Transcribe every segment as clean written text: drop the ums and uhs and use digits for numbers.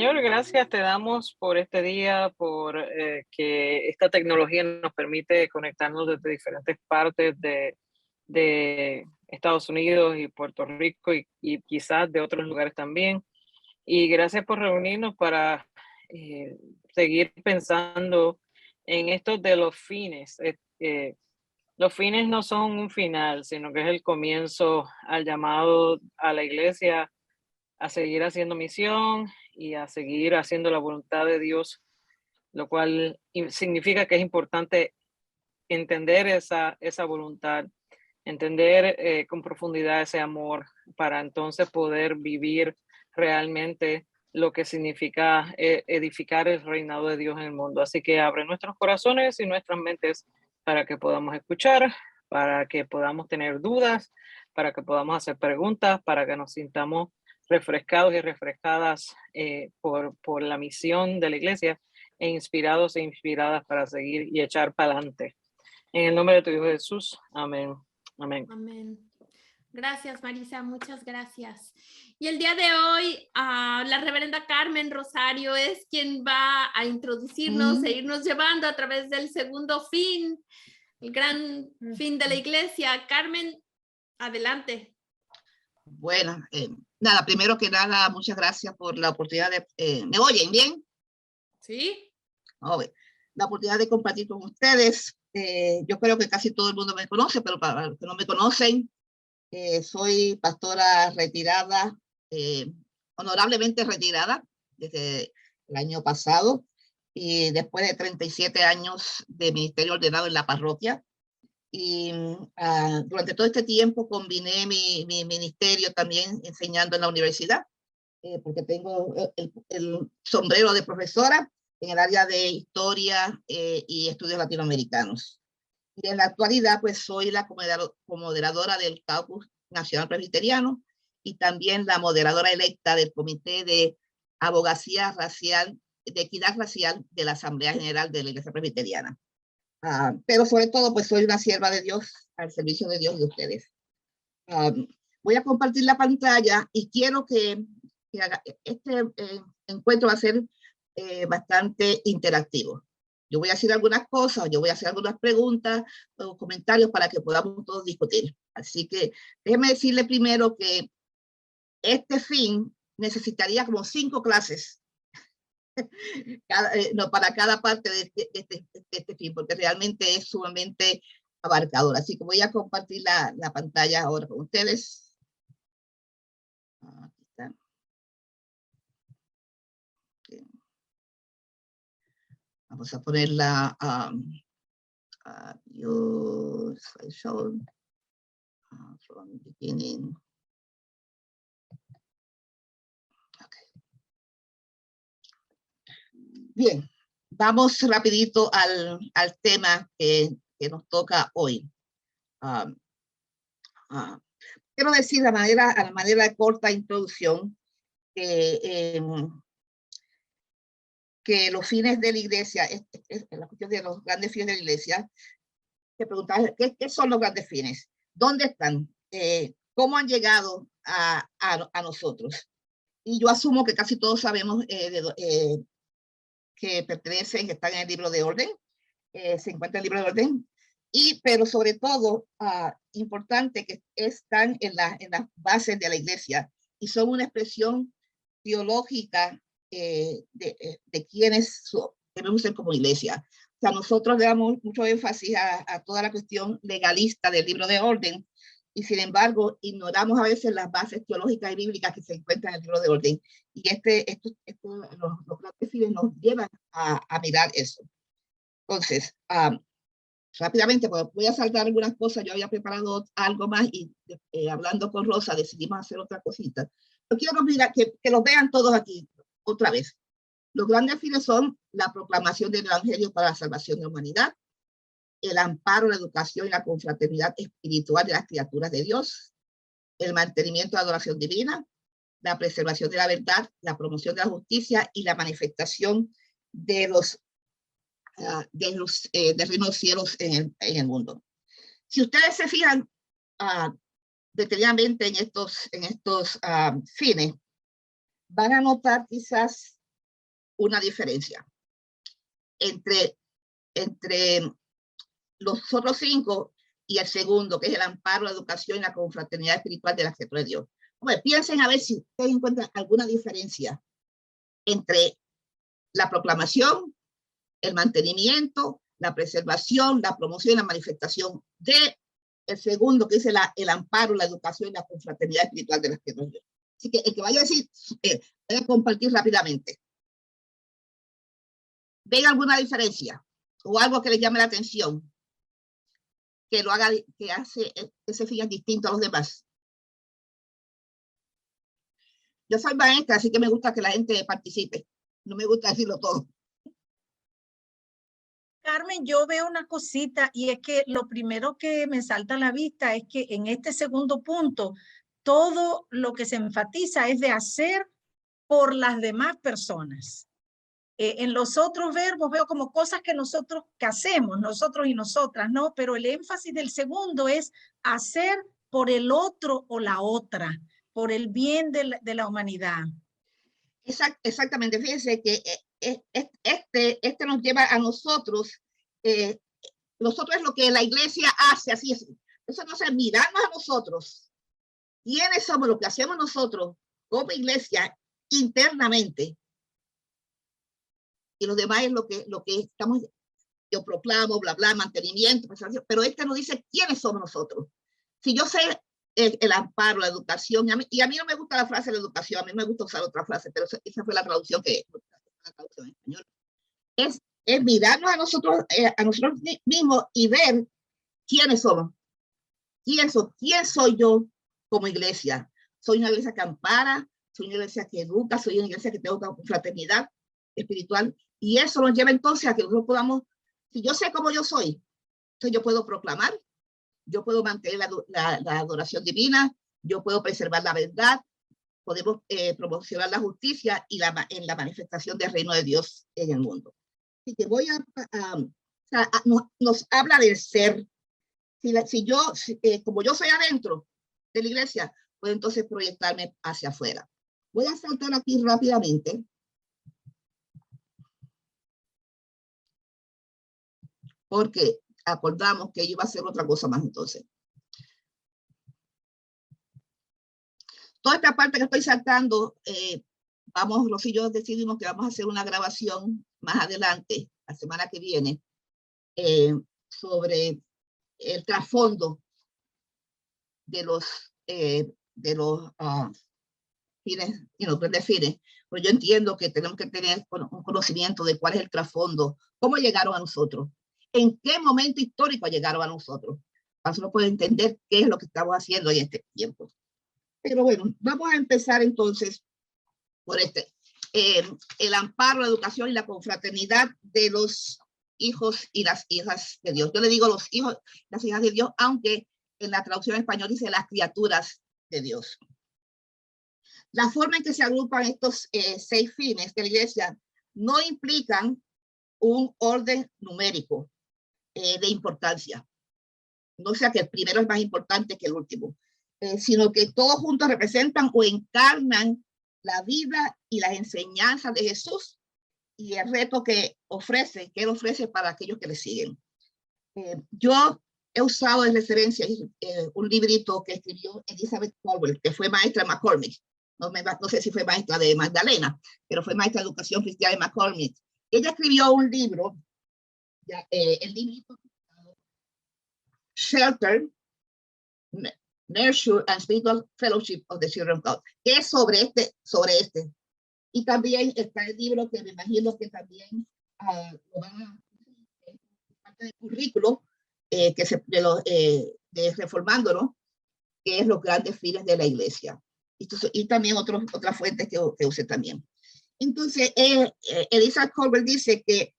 Señor, gracias te damos por este día, por que esta tecnología nos permite conectarnos desde diferentes partes de Estados Unidos y Puerto Rico y quizás de otros lugares también. Y gracias por reunirnos para eh, seguir pensando en esto de los fines. Los fines no son un final, sino que es el comienzo al llamado a la iglesia a seguir haciendo misión y a seguir haciendo la voluntad de Dios, lo cual significa que es importante entender esa voluntad, entender con profundidad ese amor para entonces poder vivir realmente lo que significa edificar el reinado de Dios en el mundo. Así que abre nuestros corazones y nuestras mentes para que podamos escuchar, para que podamos tener dudas, para que podamos hacer preguntas, para que nos sintamos refrescados y refrescadas por la misión de la iglesia e inspirados e inspiradas para seguir y echar para adelante. En el nombre de tu Hijo Jesús. Amén. Amén. Amén. Gracias, Marisa, muchas gracias. Y el día de hoy, la reverenda Carmen Rosario es quien va a introducirnos e irnos llevando a través del segundo fin, el gran fin de la iglesia. Carmen, adelante. Bueno, nada, primero que nada, muchas gracias por la oportunidad de... ¿Me oyen bien? Sí. La oportunidad de compartir con ustedes. Yo creo que casi todo el mundo me conoce, pero para los que no me conocen, soy pastora retirada, honorablemente retirada desde el año pasado, y después de 37 años de ministerio ordenado en la parroquia. Y durante todo este tiempo combiné mi ministerio también enseñando en la universidad, porque tengo el sombrero de profesora en el área de historia y estudios latinoamericanos. Y en la actualidad, pues soy la moderadora del Caucus Nacional Presbiteriano y también la moderadora electa del Comité de Abogacía Racial, de Equidad Racial de la Asamblea General de la Iglesia Presbiteriana. Pero sobre todo, pues soy una sierva de Dios al servicio de Dios y de ustedes. Voy a compartir la pantalla y quiero que este encuentro va a ser bastante interactivo. Yo voy a decir algunas cosas, yo voy a hacer algunas preguntas o comentarios para que podamos todos discutir. Así que déjeme decirle primero que este fin necesitaría como 5 clases para cada parte de este fin, porque realmente es sumamente abarcador. Así que voy a compartir la pantalla ahora con ustedes. Aquí está. Vamos a ponerla slideshow from beginning. Okay. Bien, vamos rapidito al tema que nos toca hoy. Quiero decir a la manera de corta introducción que los fines de la iglesia, la cuestión de los grandes fines de la iglesia, te preguntas, ¿qué son los grandes fines? ¿Dónde están? ¿Cómo han llegado a nosotros? Y yo asumo que casi todos sabemos que pertenecen, que están en el libro de orden, se encuentra en el libro de orden, pero sobre todo, importante que están en las bases de la iglesia y son una expresión teológica de quienes debemos ser como iglesia. O sea, nosotros le damos mucho énfasis a toda la cuestión legalista del libro de orden y sin embargo ignoramos a veces las bases teológicas y bíblicas que se encuentran en el libro de orden. Y los grandes fines nos llevan a mirar eso. Entonces, rápidamente, pues voy a saltar algunas cosas. Yo había preparado algo más y hablando con Rosa decidimos hacer otra cosita. Yo quiero mirar, que los vean todos aquí otra vez. Los grandes fines son la proclamación del Evangelio para la salvación de la humanidad, el amparo, la educación y la confraternidad espiritual de las criaturas de Dios, el mantenimiento de la adoración divina, la preservación de la verdad, la promoción de la justicia y la manifestación del reino de los cielos en el mundo. Si ustedes se fijan detenidamente en estos fines, van a notar quizás una diferencia entre los otros 5 y el segundo, que es el amparo, la educación y la confraternidad espiritual de la criatura de Dios. Bueno, piensen a ver si ustedes encuentran alguna diferencia entre la proclamación, el mantenimiento, la preservación, la promoción y la manifestación de el segundo, que es el amparo, la educación y la confraternidad espiritual de las criaturas de Dios. Así que el que vaya a decir, voy a compartir rápidamente. ¿Ven alguna diferencia o algo que les llame la atención? Que lo haga, que se fijen distinto a los demás. Yo soy maestra, así que me gusta que la gente participe. No me gusta decirlo todo. Carmen, yo veo una cosita y es que lo primero que me salta a la vista es que en este segundo punto, todo lo que se enfatiza es de hacer por las demás personas. En los otros verbos veo como cosas que nosotros que hacemos, nosotros y nosotras, ¿no? Pero el énfasis del segundo es hacer por el otro o la otra, por el bien de la humanidad. Exactamente, fíjense que este nos lleva a nosotros, nosotros es lo que la iglesia hace, así es. Eso no es mirarnos a nosotros, quiénes somos, lo que hacemos nosotros como iglesia internamente, y los demás es lo que estamos, yo proclamo, bla, bla, mantenimiento, pero este nos dice quiénes somos nosotros. Si yo sé el amparo, la educación, y a mí no me gusta la frase de la educación, a mí me gusta usar otra frase, pero esa fue la traducción la traducción en español. Es mirarnos a nosotros mismos y ver quiénes somos. ¿Quién soy yo como iglesia? Soy una iglesia que ampara, soy una iglesia que educa, soy una iglesia que tengo fraternidad espiritual, y eso nos lleva entonces a que nosotros podamos, si yo sé cómo yo soy, entonces yo puedo proclamar, yo puedo mantener la adoración divina, yo puedo preservar la verdad, podemos promocionar la justicia y en la manifestación del reino de Dios en el mundo. Así que nos habla del ser. Como yo soy adentro de la iglesia, puedo entonces proyectarme hacia afuera. Voy a saltar aquí rápidamente. Porque acordamos que iba a hacer otra cosa más entonces. Toda esta parte que estoy saltando, Rosy y yo decidimos que vamos a hacer una grabación más adelante, la semana que viene, sobre el trasfondo de los fines, de fines. Pero yo entiendo que tenemos que tener un conocimiento de cuál es el trasfondo, cómo llegaron a nosotros, en qué momento histórico llegaron a nosotros, para que uno pueda entender qué es lo que estamos haciendo en este tiempo. Pero bueno, vamos a empezar entonces por el amparo, la educación y la confraternidad de los hijos y las hijas de Dios. Yo le digo los hijos, las hijas de Dios, aunque en la traducción en español dice las criaturas de Dios. La forma en que se agrupan estos 6 fines de la iglesia no implican un orden numérico de importancia. No sea que el primero es más importante que el último, sino que todos juntos representan o encarnan la vida y las enseñanzas de Jesús y el reto que él ofrece para aquellos que le siguen. Yo he usado de referencia un librito que escribió Elizabeth Colbert, que fue maestra de McCormick. No sé si fue maestra de Magdalena, pero fue maestra de educación cristiana de McCormick. Ella escribió un libro, el librito Shelter, Nurture and Spiritual Fellowship of the Children of God, que es sobre este. Y también está el libro que me imagino que también lo van a parte del currículo de Reformándolo, que es los grandes fines de la iglesia. Y también otras fuentes que use también. Entonces, Elizabeth Colbert dice que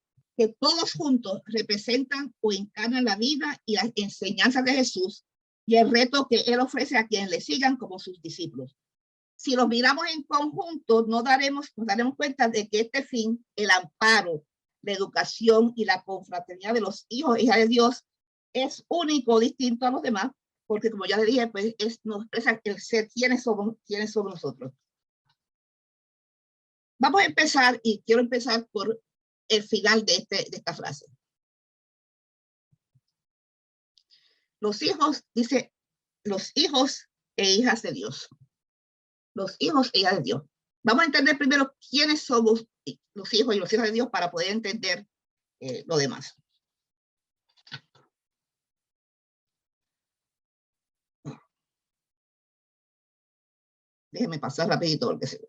todos juntos representan o encarnan la vida y las enseñanzas de Jesús y el reto que él ofrece a quienes le sigan como sus discípulos. Si los miramos en conjunto, nos daremos cuenta de que este fin, el amparo, la educación y la confraternidad de los hijos e hijas de Dios, es único, distinto a los demás, porque como ya le dije, pues nos expresa el ser, quiénes somos nosotros. Vamos a empezar, y quiero empezar por el final de esta frase. Los hijos, dice, los hijos e hijas de Dios. Los hijos e hijas de Dios. Vamos a entender primero quiénes somos los hijos y las hijas de Dios para poder entender lo demás. Déjenme pasar rapidito porque se...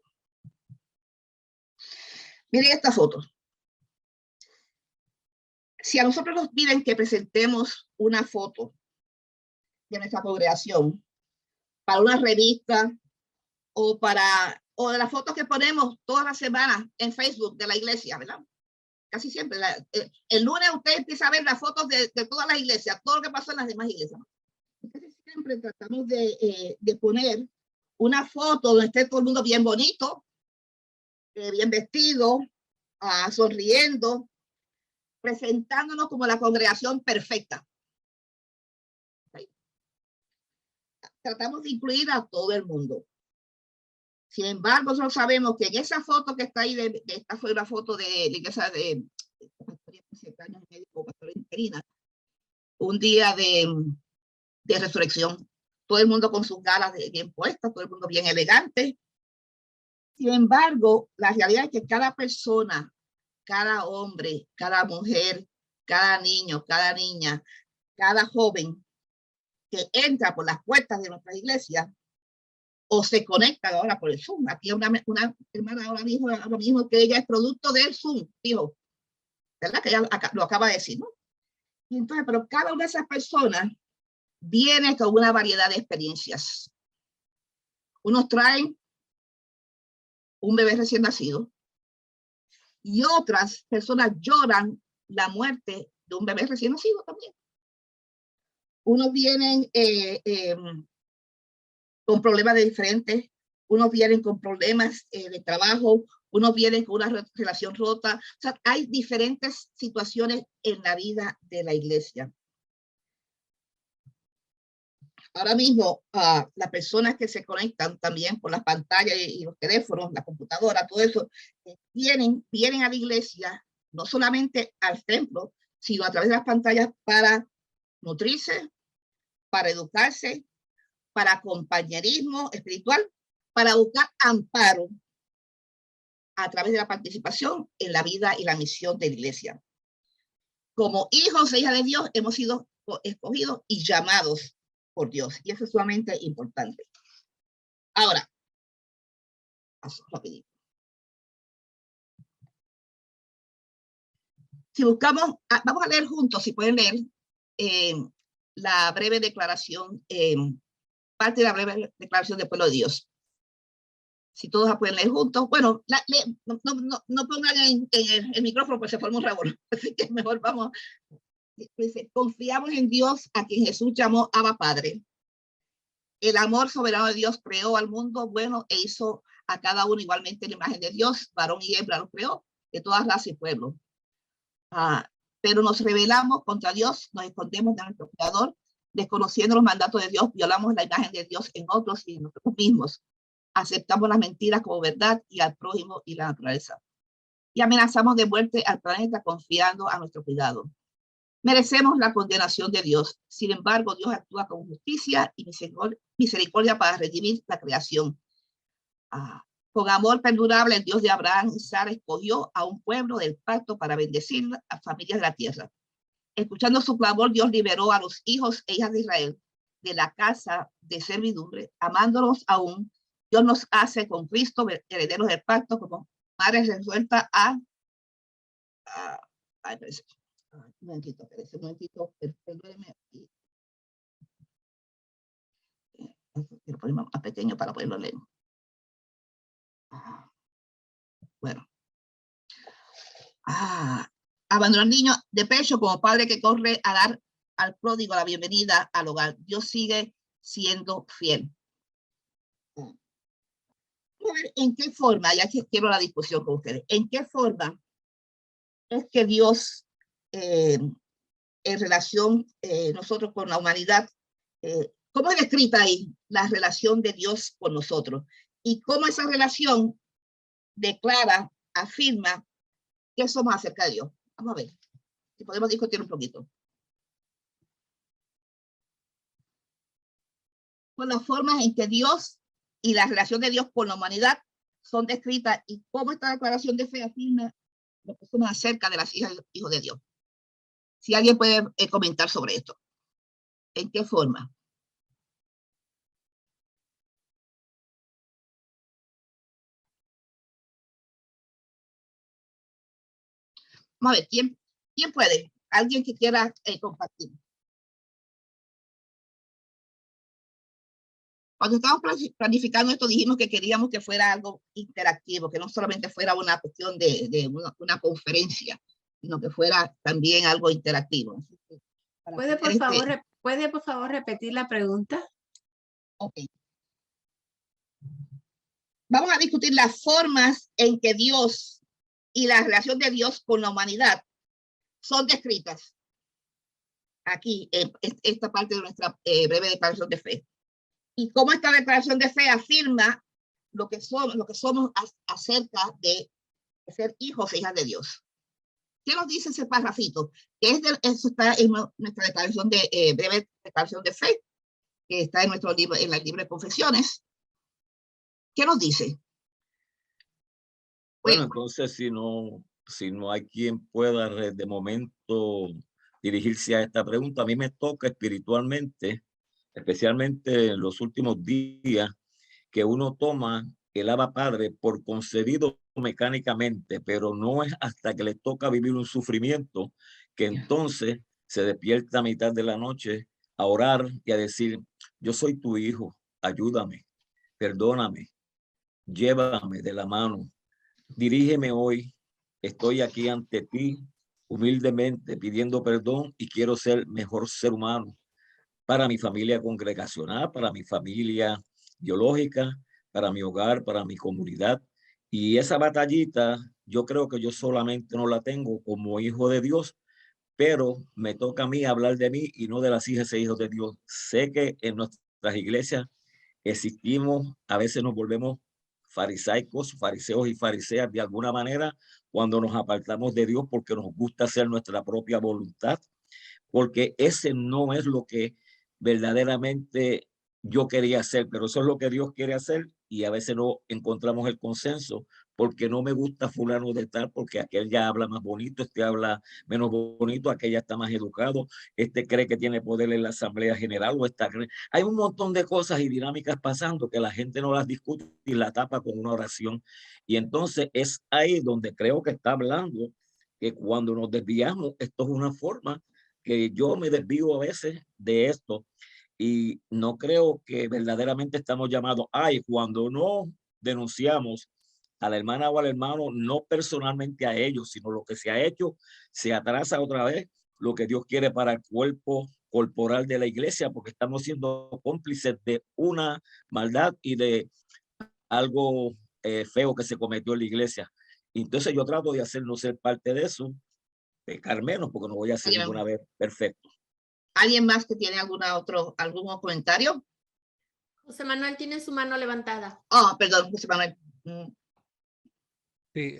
Miren esta foto. Si a nosotros nos piden que presentemos una foto de nuestra congregación para una revista o de las fotos que ponemos todas las semanas en Facebook de la iglesia, ¿verdad? Casi siempre. El lunes usted empieza a ver las fotos de todas las iglesias, todo lo que pasó en las demás iglesias. Entonces siempre tratamos de poner una foto donde esté todo el mundo bien bonito, bien vestido, sonriendo, presentándonos como la congregación perfecta. ¿Sí? Tratamos de incluir a todo el mundo. Sin embargo, nosotros sabemos que en esa foto que está ahí, esta fue una foto de la iglesia de 7 años y medio como pastora interina, un día de resurrección. Todo el mundo con sus galas bien puestas, todo el mundo bien elegante. Sin embargo, la realidad es que cada persona, cada hombre, cada mujer, cada niño, cada niña, cada joven que entra por las puertas de nuestra iglesia o se conecta ahora por el Zoom. Aquí una hermana ahora mismo que ella es producto del Zoom, dijo, ¿verdad? Que ella lo acaba de decir, ¿no? Y entonces, pero cada una de esas personas viene con una variedad de experiencias. Unos traen un bebé recién nacido y otras personas lloran la muerte de un bebé recién nacido también. Unos vienen con problemas de diferentes, unos vienen con problemas de trabajo, unos vienen con una relación rota. O sea, hay diferentes situaciones en la vida de la iglesia. Ahora mismo, las personas que se conectan también por las pantallas y los teléfonos, la computadora, todo eso, vienen a la iglesia, no solamente al templo, sino a través de las pantallas para nutrirse, para educarse, para compañerismo espiritual, para buscar amparo a través de la participación en la vida y la misión de la iglesia. Como hijos e hijas de Dios hemos sido escogidos y llamados por Dios, y eso es sumamente importante. Ahora, paso rapidito. Si buscamos, vamos a leer juntos, si pueden leer la breve declaración, parte de la breve declaración del pueblo de Dios. Si todos la pueden leer juntos. Bueno, no pongan en el micrófono, pues se forma un revuelo. Así que mejor vamos. Dice, confiamos en Dios, a quien Jesús llamó Abba Padre. El amor soberano de Dios creó al mundo bueno e hizo a cada uno igualmente en la imagen de Dios, varón y hembra los creó, de todas razas y pueblos. Pero nos rebelamos contra Dios, nos escondemos de nuestro Creador, desconociendo los mandatos de Dios, violamos la imagen de Dios en otros y en nosotros mismos. Aceptamos las mentiras como verdad y al prójimo y la naturaleza. Y amenazamos de muerte al planeta confiando a nuestro cuidado. Merecemos la condenación de Dios. Sin embargo, Dios actúa con justicia y misericordia para redimir la creación. Con amor perdurable, el Dios de Abraham y Sara escogió a un pueblo del pacto para bendecir a familias de la tierra. Escuchando su clamor, Dios liberó a los hijos e hijas de Israel de la casa de servidumbre. Amándolos aún, Dios nos hace con Cristo herederos del pacto como madres resueltas un momentito, perdóneme. Quiero ponerlo más pequeño para poderlo leer. Bueno. Abandonar al niño de pecho como padre que corre a dar al pródigo la bienvenida al hogar. Dios sigue siendo fiel. Vamos a ver en qué forma, ya que quiero la discusión con ustedes, en qué forma es que Dios, en relación nosotros con la humanidad, ¿cómo es descrita ahí la relación de Dios con nosotros? Y cómo esa relación declara, afirma qué somos acerca de Dios. Vamos a ver si podemos discutir un poquito. Con las formas en que Dios y la relación de Dios con la humanidad son descritas y cómo esta declaración de fe afirma lo que somos acerca de las hijas y hijos de Dios. Si alguien puede comentar sobre esto. ¿En qué forma? Vamos a ver, ¿quién puede? Alguien que quiera compartir. Cuando estábamos planificando esto, dijimos que queríamos que fuera algo interactivo, que no solamente fuera una cuestión de una conferencia, sino que fuera también algo interactivo. ¿Puede por favor repetir la pregunta? Ok. Vamos a discutir las formas en que Dios y la relación de Dios con la humanidad son descritas aquí en esta parte de nuestra breve declaración de fe. Y cómo esta declaración de fe afirma lo que somos acerca de ser hijos e hijas de Dios. ¿Qué nos dice ese parrafito? Eso está en nuestra declaración de breve declaración de fe, que está en nuestro libro, en la libre Confesiones. ¿Qué nos dice? Bueno, entonces si no hay quien pueda de momento dirigirse a esta pregunta, a mí me toca espiritualmente, especialmente en los últimos días, que uno toma el Abba Padre por concedido mecánicamente, pero no es hasta que le toca vivir un sufrimiento que entonces se despierta a mitad de la noche a orar y a decir, yo soy tu hijo, ayúdame, perdóname, llévame de la mano, dirígeme hoy, estoy aquí ante ti humildemente pidiendo perdón y quiero ser mejor ser humano para mi familia congregacional, para mi familia biológica, para mi hogar, para mi comunidad. Y esa batallita, yo creo que yo solamente no la tengo como hijo de Dios, pero me toca a mí hablar de mí y no de las hijas e hijos de Dios. Sé que en nuestras iglesias existimos, a veces nos volvemos farisaicos, fariseos y fariseas de alguna manera cuando nos apartamos de Dios porque nos gusta hacer nuestra propia voluntad, porque ese no es lo que verdaderamente yo quería hacer, pero eso es lo que Dios quiere hacer y a veces no encontramos el consenso porque no me gusta fulano de tal, porque aquel ya habla más bonito, este habla menos bonito, aquel ya está más educado, este cree que tiene poder en la Asamblea General o está... Hay un montón de cosas y dinámicas pasando que la gente no las discute y la tapa con una oración. Y entonces es ahí donde creo que está hablando que cuando nos desviamos, esto es una forma que yo me desvío a veces de esto y no creo que verdaderamente estamos llamados, cuando no denunciamos a la hermana o al hermano, no personalmente a ellos, sino lo que se ha hecho, se atrasa otra vez lo que Dios quiere para el cuerpo corporal de la iglesia, porque estamos siendo cómplices de una maldad y de algo feo que se cometió en la iglesia. Entonces yo trato de no ser parte de eso, pecar menos, porque no voy a ser ninguna vez perfecto. ¿Alguien más que tiene algún comentario? José Manuel tiene su mano levantada. Oh, perdón, José Manuel. Sí,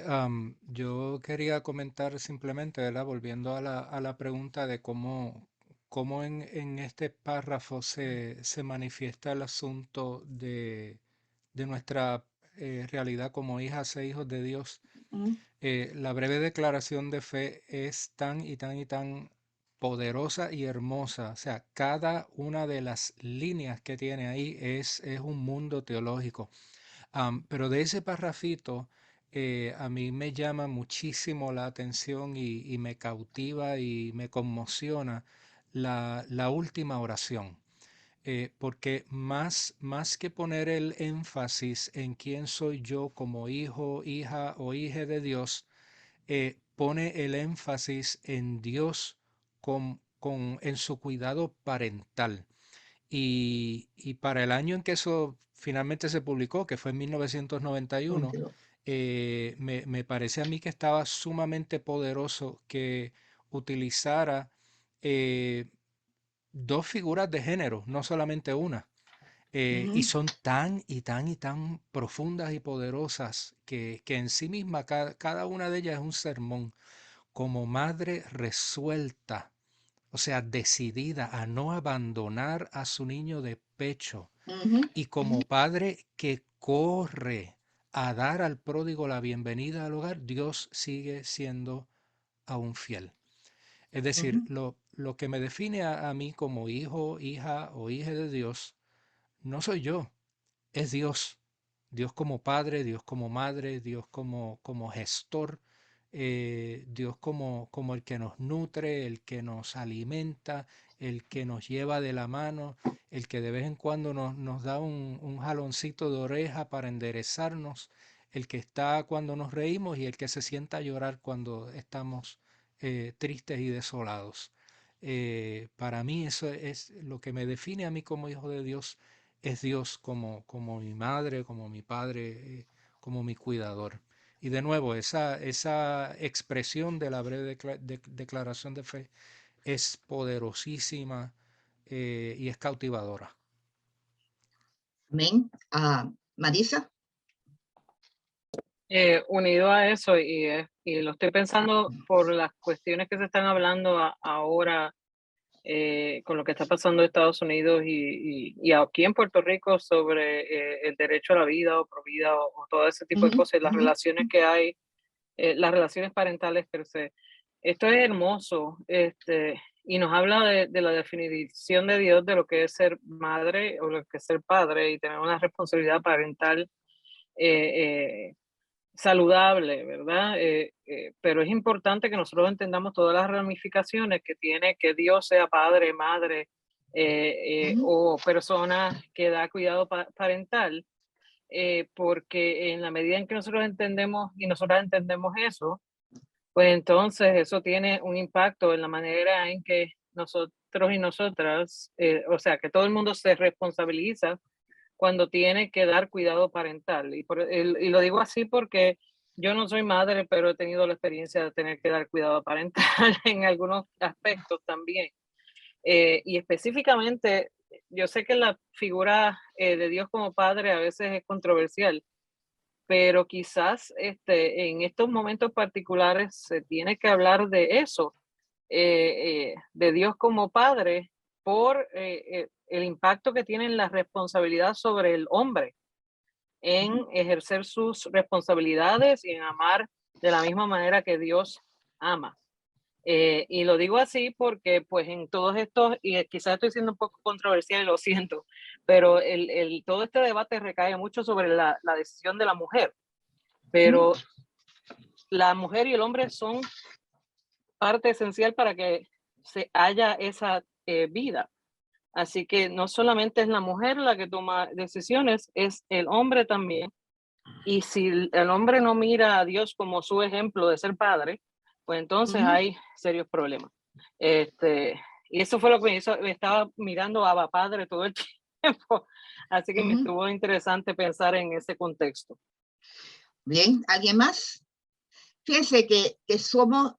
yo quería comentar simplemente, ¿verdad? Volviendo a la pregunta de cómo en este párrafo se manifiesta el asunto de nuestra realidad como hijas e hijos de Dios. La breve declaración de fe es tan y tan y tan poderosa y hermosa. O sea, cada una de las líneas que tiene ahí es un mundo teológico. Pero de ese parrafito a mí me llama muchísimo la atención y me cautiva y me conmociona la última oración. Porque más que poner el énfasis en quién soy yo como hijo, hija o hija de Dios, pone el énfasis en Dios en su cuidado parental. Y para el año en que eso finalmente se publicó, que fue en 1991, me parece a mí que estaba sumamente poderoso que utilizara dos figuras de género, no solamente una. Y son tan y tan y tan profundas y poderosas que en sí misma cada una de ellas es un sermón. Como madre resuelta, o sea, decidida a no abandonar a su niño de pecho, y como padre que corre a dar al pródigo la bienvenida al hogar, Dios sigue siendo aún fiel. Es decir, lo que me define a mí como hijo, hija o hija de Dios, no soy yo, es Dios. Dios como padre, Dios como madre, Dios como gestor, Dios como el que nos nutre, el que nos alimenta, el que nos lleva de la mano, el que de vez en cuando nos da un jaloncito de oreja para enderezarnos, el que está cuando nos reímos y el que se sienta a llorar cuando estamos tristes y desolados. Para mí eso es lo que me define a mí como hijo de Dios, es Dios como mi madre, como mi padre, como mi cuidador. Y de nuevo, esa expresión de la breve declaración de fe es poderosísima y es cautivadora. Amén. Marisa. Unido a eso, y lo estoy pensando por las cuestiones que se están hablando ahora con lo que está pasando en Estados Unidos y aquí en Puerto Rico sobre el derecho a la vida o pro vida o todo ese tipo de cosas, las relaciones que hay, las relaciones parentales per se. Esto es hermoso, y nos habla de la definición de Dios de lo que es ser madre o lo que es ser padre y tener una responsabilidad parental saludable, ¿verdad? Pero es importante que nosotros entendamos todas las ramificaciones que tiene que Dios sea padre, madre o persona que da cuidado parental, porque en la medida en que nosotros entendemos y nosotras entendemos eso, pues entonces eso tiene un impacto en la manera en que nosotros y nosotras, o sea, que todo el mundo se responsabiliza cuando tiene que dar cuidado parental. Y lo digo así porque yo no soy madre, pero he tenido la experiencia de tener que dar cuidado parental en algunos aspectos también. Y específicamente, yo sé que la figura de Dios como padre a veces es controversial, pero quizás en estos momentos particulares se tiene que hablar de eso, de Dios como padre, por el impacto que tiene la responsabilidad sobre el hombre en ejercer sus responsabilidades y en amar de la misma manera que Dios ama. Y lo digo así porque pues en todos estos, y quizás estoy siendo un poco controversial y lo siento, pero todo este debate recae mucho sobre la decisión de la mujer, pero la mujer y el hombre son parte esencial para que se haya esa vida. Así que no solamente es la mujer la que toma decisiones, es el hombre también. Y si el hombre no mira a Dios como su ejemplo de ser padre, pues entonces hay serios problemas. Y eso fue lo que me estaba mirando a Abba Padre todo el tiempo. Así que me estuvo interesante pensar en ese contexto. Bien, ¿alguien más? Fíjense que somos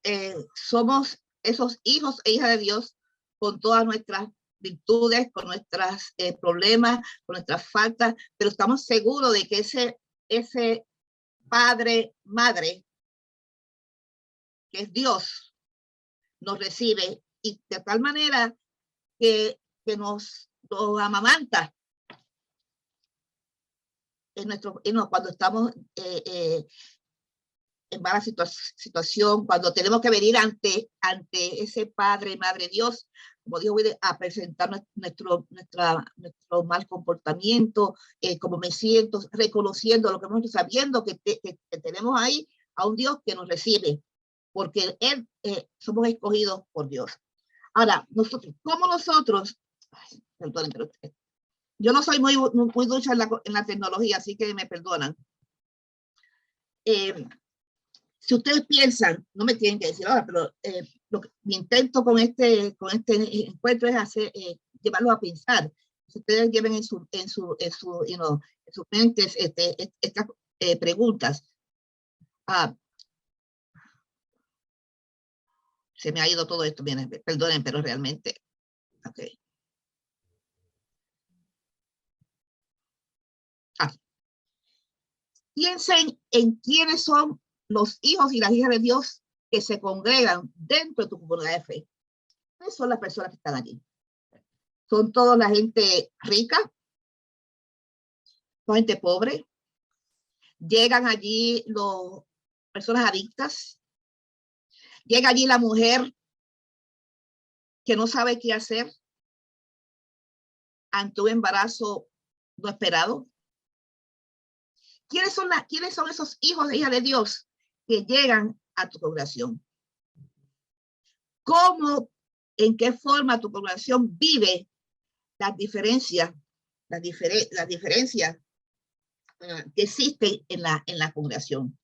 esos hijos e hijas de Dios con todas nuestras virtudes, con nuestros problemas, con nuestras faltas, pero estamos seguros de que ese padre, madre, que es Dios, nos recibe y de tal manera que nos amamanta cuando estamos en mala situación, cuando tenemos que venir ante ese Padre, Madre Dios, como dijo, a presentar nuestro mal comportamiento, como me siento, reconociendo lo que hemos hecho, sabiendo que tenemos ahí a un Dios que nos recibe, porque Él somos escogidos por Dios. Ahora, ¿cómo nosotros? Perdonen, pero yo no soy muy ducha en la tecnología, así que me perdonan. Si ustedes piensan, no me tienen que decir ahora, pero mi intento con este encuentro es llevarlos a pensar. Si ustedes lleven en sus mentes estas preguntas. Se me ha ido todo esto, miren, perdonen, pero realmente, okay. Piensen en quiénes son los hijos y las hijas de Dios que se congregan dentro de tu comunidad de fe. ¿Quiénes son las personas que están allí? ¿Son toda la gente rica? ¿Son gente pobre? ¿Llegan allí las personas adictas? ¿Llega allí la mujer que no sabe qué hacer ante un embarazo no esperado? ¿Quiénes son esos hijos e hijas de Dios que llegan a tu congregación? ¿Cómo, en qué forma tu congregación vive las diferencias que existen en la congregación?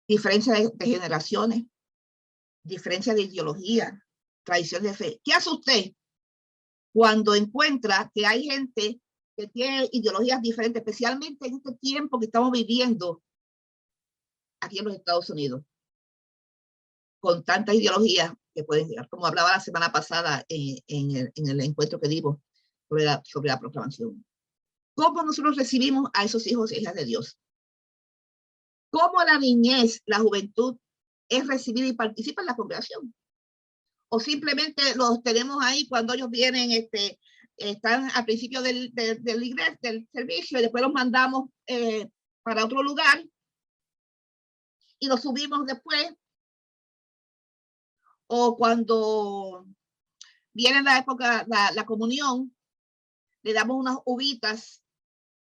Diferencias de generaciones, diferencias de ideología, tradiciones de fe. ¿Qué hace usted cuando encuentra que hay gente que tiene ideologías diferentes, especialmente en este tiempo que estamos viviendo aquí en los Estados Unidos, con tantas ideologías que pueden llegar, como hablaba la semana pasada en el encuentro que dimos sobre la proclamación? ¿Cómo nosotros recibimos a esos hijos e hijas de Dios? ¿Cómo la niñez, la juventud es recibida y participa en la congregación? ¿O simplemente los tenemos ahí cuando ellos vienen, están al principio del servicio, y después los mandamos para otro lugar y los subimos después? O cuando viene la época, la comunión, le damos unas uvitas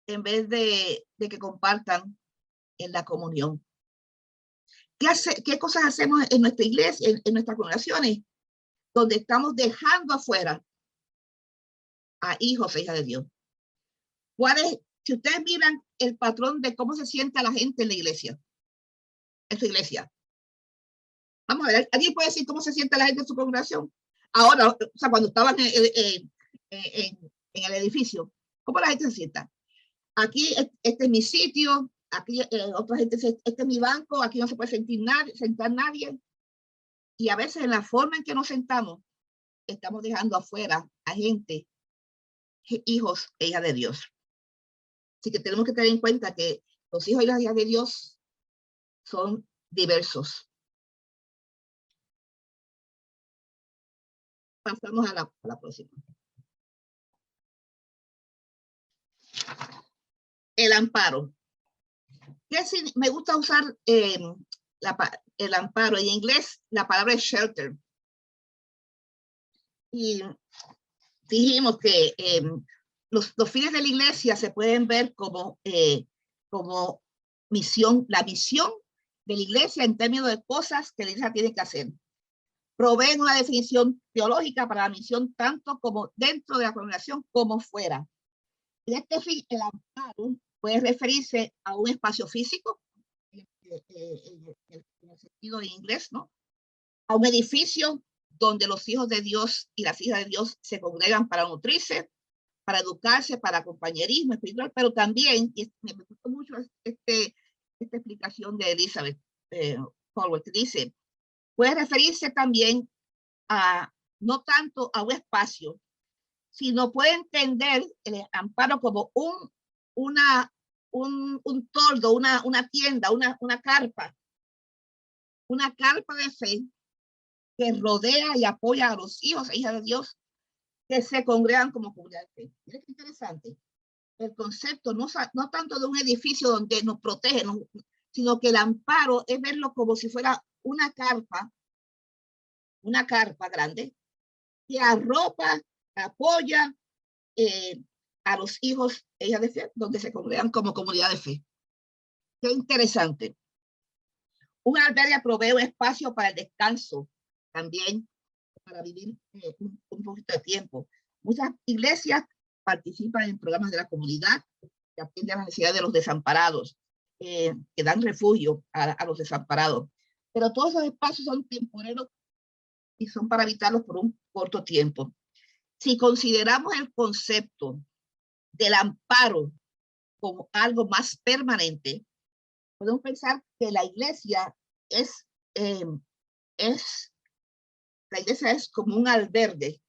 en vez de que compartan en la comunión. ¿Qué cosas hacemos en nuestra iglesia, en nuestras congregaciones, donde estamos dejando afuera a hijos e hijas de Dios? Si ustedes miran el patrón de cómo se siente la gente en la iglesia, en su iglesia. Vamos a ver, ¿alguien puede decir cómo se siente la gente en su congregación? Ahora, o sea, cuando estaban en el edificio, ¿cómo la gente se sienta? Aquí, este es mi sitio, aquí otra gente, este es mi banco, aquí no se puede sentar nadie. Y a veces en la forma en que nos sentamos, estamos dejando afuera a gente, hijos e hijas de Dios. Así que tenemos que tener en cuenta que los hijos y las hijas de Dios son diversos. Pasamos a la próxima. El amparo. Me gusta usar el amparo. En inglés, la palabra es shelter. Y dijimos que los fines de la iglesia se pueden ver como misión, la misión de la iglesia en términos de cosas que la iglesia tiene que hacer. Proveen una definición teológica para la misión tanto como dentro de la congregación como fuera. En este fin, el amparo puede referirse a un espacio físico, en el sentido de inglés, ¿no? A un edificio donde los hijos de Dios y las hijas de Dios se congregan para nutrirse, para educarse, para compañerismo espiritual, pero también, y me gustó mucho esta explicación de Elizabeth Howard, que dice, puede referirse también a no tanto a un espacio, sino puede entender el amparo como un toldo, una tienda, una carpa de fe que rodea y apoya a los hijos e hijas de Dios que se congregan como comunidad de fe. Mira qué interesante. El concepto no tanto de un edificio donde nos protege, sino que el amparo es verlo como si fuera una carpa grande que arropa, apoya a los hijos e hijas de fe, donde se congregan como comunidad de fe. Qué interesante. Un albergue provee un espacio para el descanso, también para vivir un poquito de tiempo. Muchas iglesias participan en programas de la comunidad que atienden a las necesidades de los desamparados, que dan refugio a los desamparados. Pero todos esos espacios son temporeros y son para habitarlos por un corto tiempo. Si consideramos el concepto del amparo como algo más permanente, podemos pensar que la iglesia es como un albergue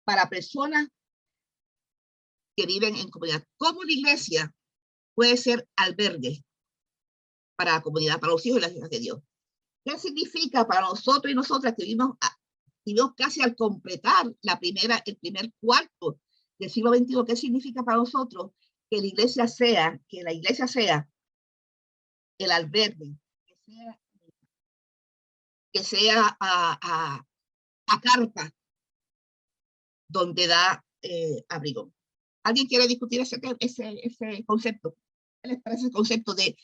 para personas que viven en comunidad. ¿Cómo la iglesia puede ser albergue para la comunidad, para los hijos y las hijas de Dios. ¿Qué significa para nosotros y nosotras que vivimos casi al completar el primer cuarto del siglo XXI? ¿Qué significa para nosotros que la iglesia sea el albergue, que sea a carpa donde da abrigo? ¿Alguien quiere discutir ese concepto? ¿Qué les parece el concepto de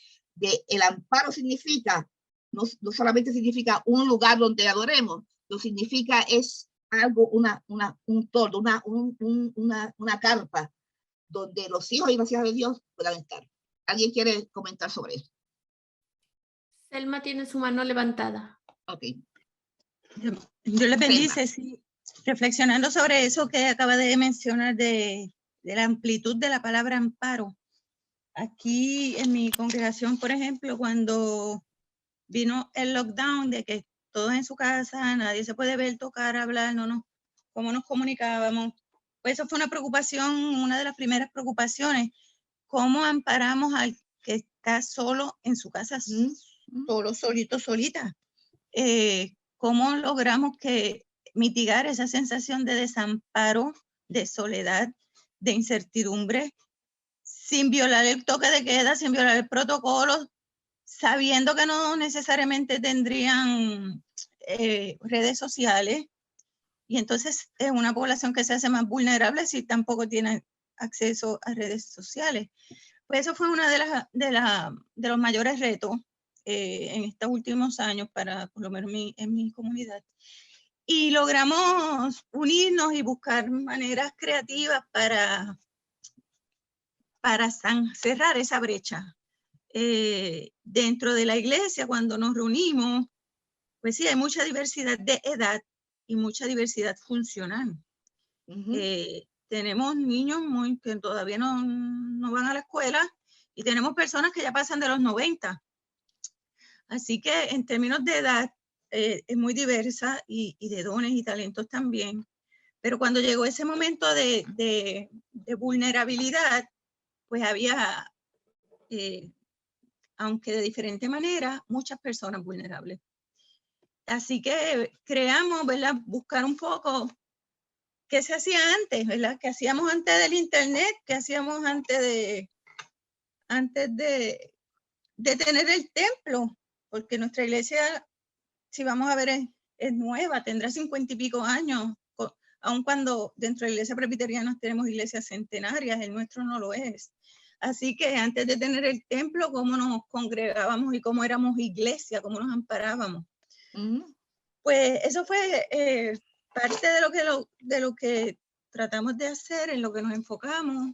el amparo? Significa, no solamente significa un lugar donde adoremos, lo significa es algo, un toldo, una carpa donde los hijos y las hijas de Dios puedan estar. ¿Alguien quiere comentar sobre eso? Selma tiene su mano levantada. Ok. Yo les bendice, sí. Reflexionando sobre eso que acaba de mencionar de la amplitud de la palabra amparo. Aquí en mi congregación, por ejemplo, cuando vino el lockdown de que todos en su casa, nadie se puede ver, tocar, hablar, cómo nos comunicábamos, pues eso fue una preocupación, una de las primeras preocupaciones, cómo amparamos al que está solo en su casa, solo, solito, solita. Cómo logramos mitigar esa sensación de desamparo, de soledad, de incertidumbre, sin violar el toque de queda, sin violar el protocolo, sabiendo que no necesariamente tendrían redes sociales. Y entonces es una población que se hace más vulnerable si tampoco tiene acceso a redes sociales. Pues eso fue uno de los mayores retos en estos últimos años, por lo menos en mi comunidad. Y logramos unirnos y buscar maneras creativas para cerrar esa brecha. Dentro de la iglesia, cuando nos reunimos, pues sí, hay mucha diversidad de edad y mucha diversidad funcional. Tenemos niños que todavía no van a la escuela y tenemos personas que ya pasan de los 90. Así que en términos de edad es muy diversa y de dones y talentos también. Pero cuando llegó ese momento de vulnerabilidad, pues había, aunque de diferente manera, muchas personas vulnerables. Así que creamos, ¿verdad? Buscar un poco qué se hacía antes, ¿verdad? ¿Qué hacíamos antes del internet? ¿Qué hacíamos antes de tener el templo? Porque nuestra iglesia, si vamos a ver, es nueva, tendrá 50 y pico años, aun cuando dentro de la iglesia presbiteriana tenemos iglesias centenarias, el nuestro no lo es. Así que antes de tener el templo, cómo nos congregábamos y cómo éramos iglesia, cómo nos amparábamos. Pues eso fue parte de lo que tratamos de hacer, en lo que nos enfocamos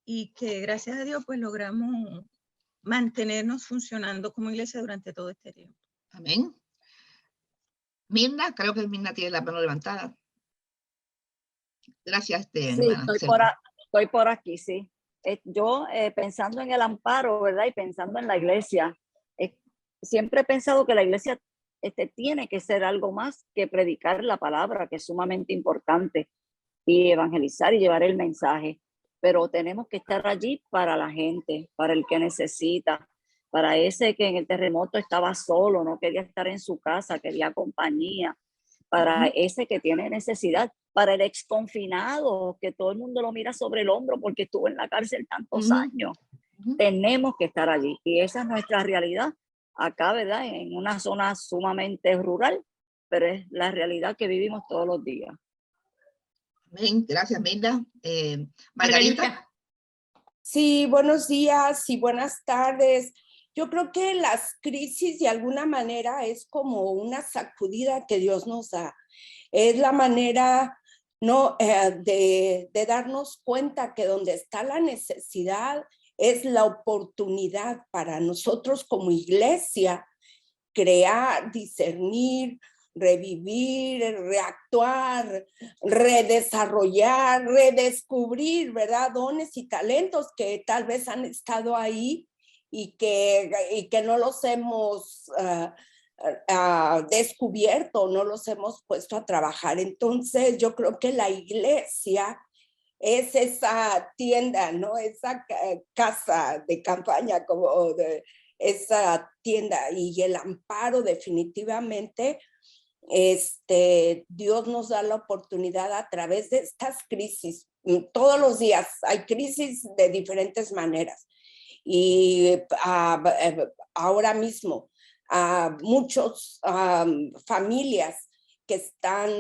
y que gracias a Dios pues logramos mantenernos funcionando como iglesia durante todo este tiempo. Amén. Mirna, creo que Mirna tiene la mano levantada. Gracias, Sí, hermana. estoy por aquí, sí. Yo pensando en el amparo, ¿verdad? Y pensando en la iglesia, siempre he pensado que la iglesia tiene que ser algo más que predicar la palabra, que es sumamente importante, y evangelizar y llevar el mensaje. Pero tenemos que estar allí para la gente, para el que necesita, para ese que en el terremoto estaba solo, no quería estar en su casa, quería compañía, para ese que tiene necesidad, para el exconfinado, que todo el mundo lo mira sobre el hombro porque estuvo en la cárcel tantos años. Tenemos que estar allí y esa es nuestra realidad acá, ¿verdad? En una zona sumamente rural, pero es la realidad que vivimos todos los días. Amén. Gracias, Mirna. Margarita. Sí, buenos días y buenas tardes. Yo creo que las crisis de alguna manera es como una sacudida que Dios nos da. Es la manera de darnos cuenta que donde está la necesidad es la oportunidad para nosotros como iglesia crear, discernir, revivir, reactuar, redesarrollar, redescubrir, ¿verdad? Dones y talentos que tal vez han estado ahí y que no los hemos descubierto, no los hemos puesto a trabajar. Entonces yo creo que la iglesia es esa tienda, ¿no? Esa casa de campaña, como de esa tienda, y el amparo definitivamente, Dios nos da la oportunidad a través de estas crisis. Todos los días hay crisis de diferentes maneras. Y ahora mismo, muchas familias que están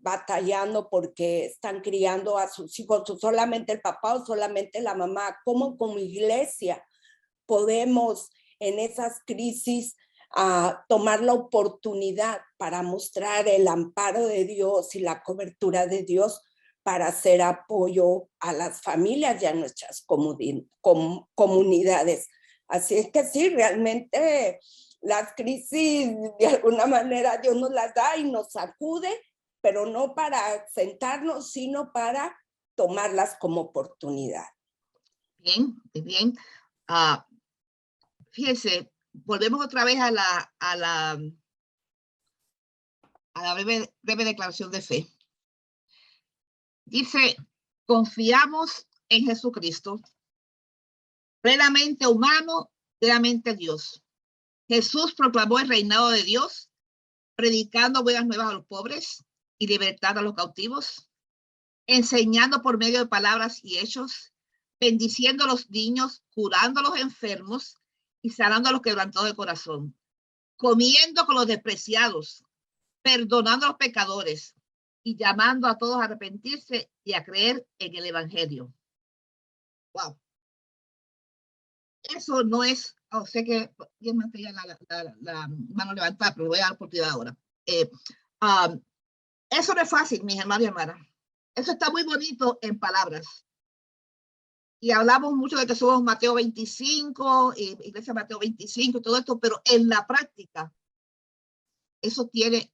batallando porque están criando a sus hijos, solamente el papá o solamente la mamá. ¿Cómo como iglesia podemos en esas crisis tomar la oportunidad para mostrar el amparo de Dios y la cobertura de Dios para hacer apoyo a las familias y a nuestras comunidades? Así es que sí, realmente las crisis de alguna manera Dios nos las da y nos sacude, pero no para sentarnos, sino para tomarlas como oportunidad. Bien, bien. Fíjense, volvemos otra vez a la breve declaración de fe. Dice, confiamos en Jesucristo, plenamente humano, plenamente Dios. Jesús proclamó el reinado de Dios, predicando buenas nuevas a los pobres y libertad a los cautivos, enseñando por medio de palabras y hechos, bendiciendo a los niños, curando a los enfermos y sanando a los quebrantados de corazón, comiendo con los despreciados, perdonando a los pecadores y llamando a todos a arrepentirse y a creer en el evangelio. Wow. Eso no es, sé que ya me tenía la mano levantada, pero voy a dar oportunidad ahora. Eso no es fácil, mis hermanos y hermanas. Eso está muy bonito en palabras. Y hablamos mucho de que somos Mateo 25, Iglesia Mateo 25 y todo esto, pero en la práctica, eso tiene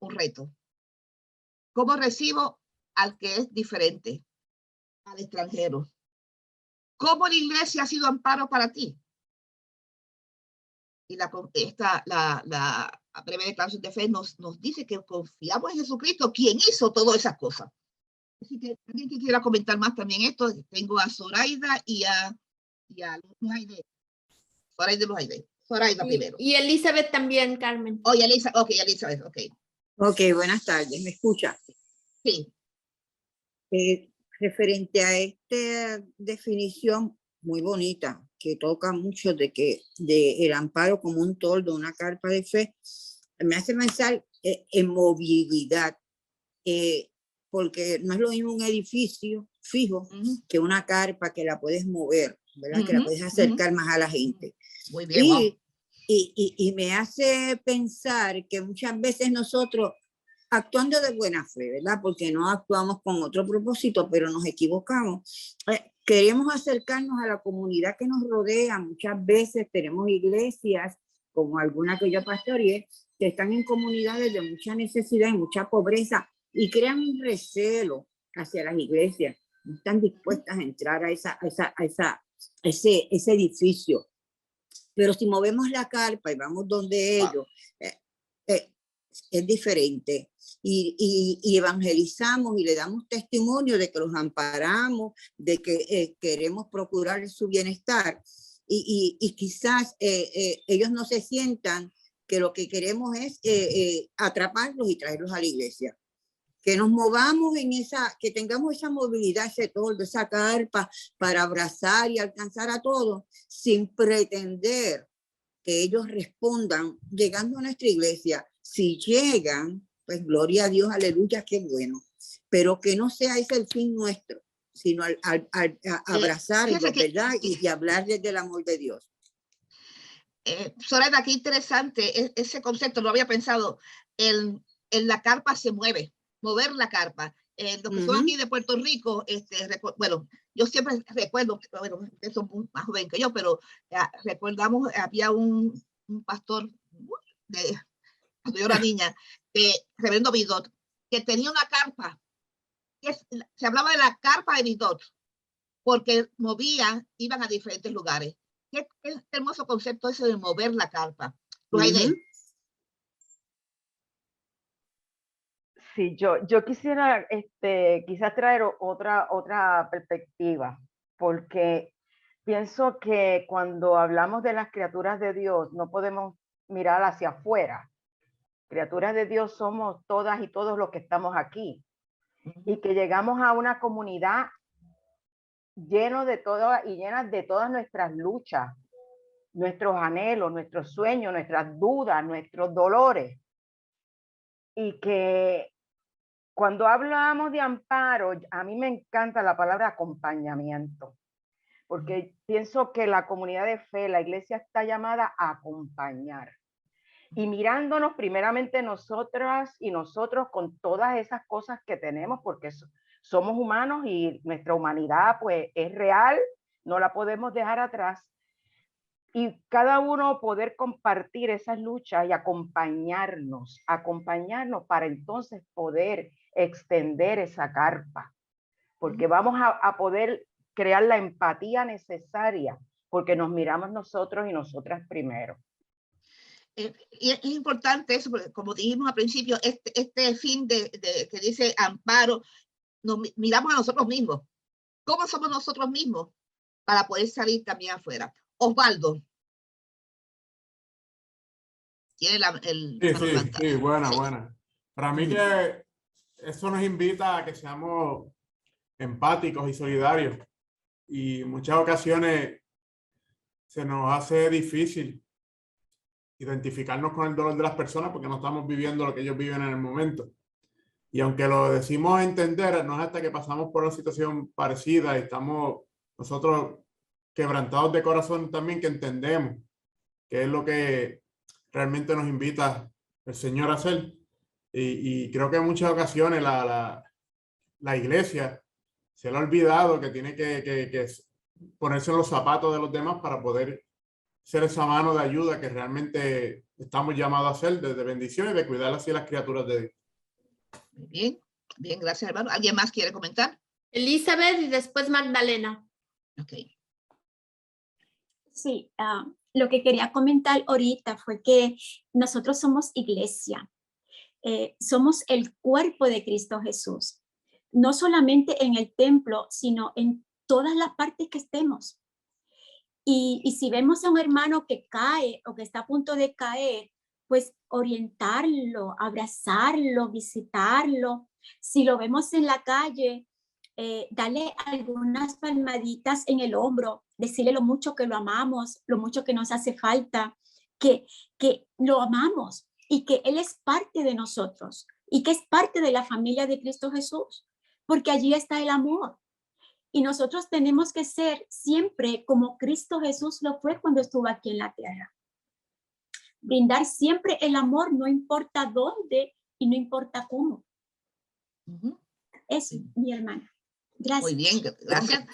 un reto. ¿Cómo recibo al que es diferente, al extranjero? ¿Cómo la iglesia ha sido amparo para ti? Y la breve declaración de fe nos dice que confiamos en Jesucristo, quien hizo todas esas cosas. Así que alguien que quiera comentar más también esto, tengo a Zoraida y a Lujaide. Zoraida primero. Y Elizabeth también, Carmen. Oh, y Elizabeth, ok. Ok, buenas tardes, ¿me escucha? Sí. Referente a esta definición muy bonita, que toca mucho de el amparo como un toldo, una carpa de fe, me hace pensar en movilidad, porque no es lo mismo un edificio fijo que una carpa que la puedes mover, ¿verdad? Que la puedes acercar más a la gente. Muy bien. Y me hace pensar que muchas veces nosotros, actuando de buena fe, ¿verdad? Porque no actuamos con otro propósito, pero nos equivocamos. Queremos acercarnos a la comunidad que nos rodea. Muchas veces tenemos iglesias, como alguna que yo pastoreé, que están en comunidades de mucha necesidad y mucha pobreza, y crean un recelo hacia las iglesias. No están dispuestas a entrar a ese edificio. Pero si movemos la carpa y vamos donde ellos, es diferente. Y evangelizamos y le damos testimonio de que los amparamos, de que queremos procurar su bienestar. Y quizás ellos no se sientan que lo que queremos es atraparlos y traerlos a la iglesia. Que nos movamos que tengamos esa movilidad, ese toldo, esa carpa para abrazar y alcanzar a todos sin pretender que ellos respondan llegando a nuestra iglesia. Si llegan, pues gloria a Dios, aleluya, qué bueno. Pero que no sea ese el fin nuestro, sino abrazarlos, ¿verdad? Y hablarles del amor de Dios. Soraya, qué interesante ese concepto, lo había pensado. En la carpa se mueve, mover la carpa. Los que son aquí de Puerto Rico, bueno, yo siempre recuerdo, bueno, ustedes son más joven que yo, pero recordamos, había un pastor, cuando yo era niña, reverendo Vidot, que tenía una carpa, se hablaba de la carpa de Vidot, porque iban a diferentes lugares. Qué hermoso concepto ese de mover la carpa. Sí, yo quisiera quizás traer otra perspectiva, porque pienso que cuando hablamos de las criaturas de Dios, no podemos mirar hacia afuera. Criaturas de Dios somos todas y todos los que estamos aquí. Y que llegamos a una comunidad llenas de todas nuestras luchas, nuestros anhelos, nuestros sueños, nuestras dudas, nuestros dolores. Y que cuando hablamos de amparo, a mí me encanta la palabra acompañamiento, porque pienso que la comunidad de fe, la iglesia está llamada a acompañar. Y mirándonos primeramente nosotras y nosotros con todas esas cosas que tenemos, porque somos humanos y nuestra humanidad pues es real, no la podemos dejar atrás. Y cada uno poder compartir esas luchas y acompañarnos para entonces poder extender esa carpa, porque vamos a poder crear la empatía necesaria, porque nos miramos nosotros y nosotras primero. Y es importante eso, porque como dijimos al principio, este fin que dice amparo, nos miramos a nosotros mismos. ¿Cómo somos nosotros mismos para poder salir también afuera? Osvaldo. Tiene Sí, buena. Para mí que eso nos invita a que seamos empáticos y solidarios. Y en muchas ocasiones se nos hace difícil identificarnos con el dolor de las personas porque no estamos viviendo lo que ellos viven en el momento. Y aunque lo decimos entender, no es hasta que pasamos por una situación parecida y estamos nosotros quebrantados de corazón también que entendemos que es lo que realmente nos invita el Señor a hacer. Y creo que en muchas ocasiones la iglesia se le ha olvidado que tiene que ponerse en los zapatos de los demás para poder ser esa mano de ayuda que realmente estamos llamados a hacer, de bendición y de cuidar así a las criaturas de Dios. Bien, gracias, hermano. ¿Alguien más quiere comentar? Elizabeth y después Magdalena. Ok. Sí, lo que quería comentar ahorita fue que nosotros somos iglesia. Somos el cuerpo de Cristo Jesús. No solamente en el templo, sino en todas las partes que estemos. Y si vemos a un hermano que cae o que está a punto de caer, pues orientarlo, abrazarlo, visitarlo. Si lo vemos en la calle, darle algunas palmaditas en el hombro, decirle lo mucho que lo amamos, lo mucho que nos hace falta, que lo amamos y que Él es parte de nosotros y que es parte de la familia de Cristo Jesús, porque allí está el amor. Y nosotros tenemos que ser siempre como Cristo Jesús lo fue cuando estuvo aquí en la tierra. Brindar siempre el amor, no importa dónde y no importa cómo. Eso, mi hermana. Gracias. Muy bien, gracias.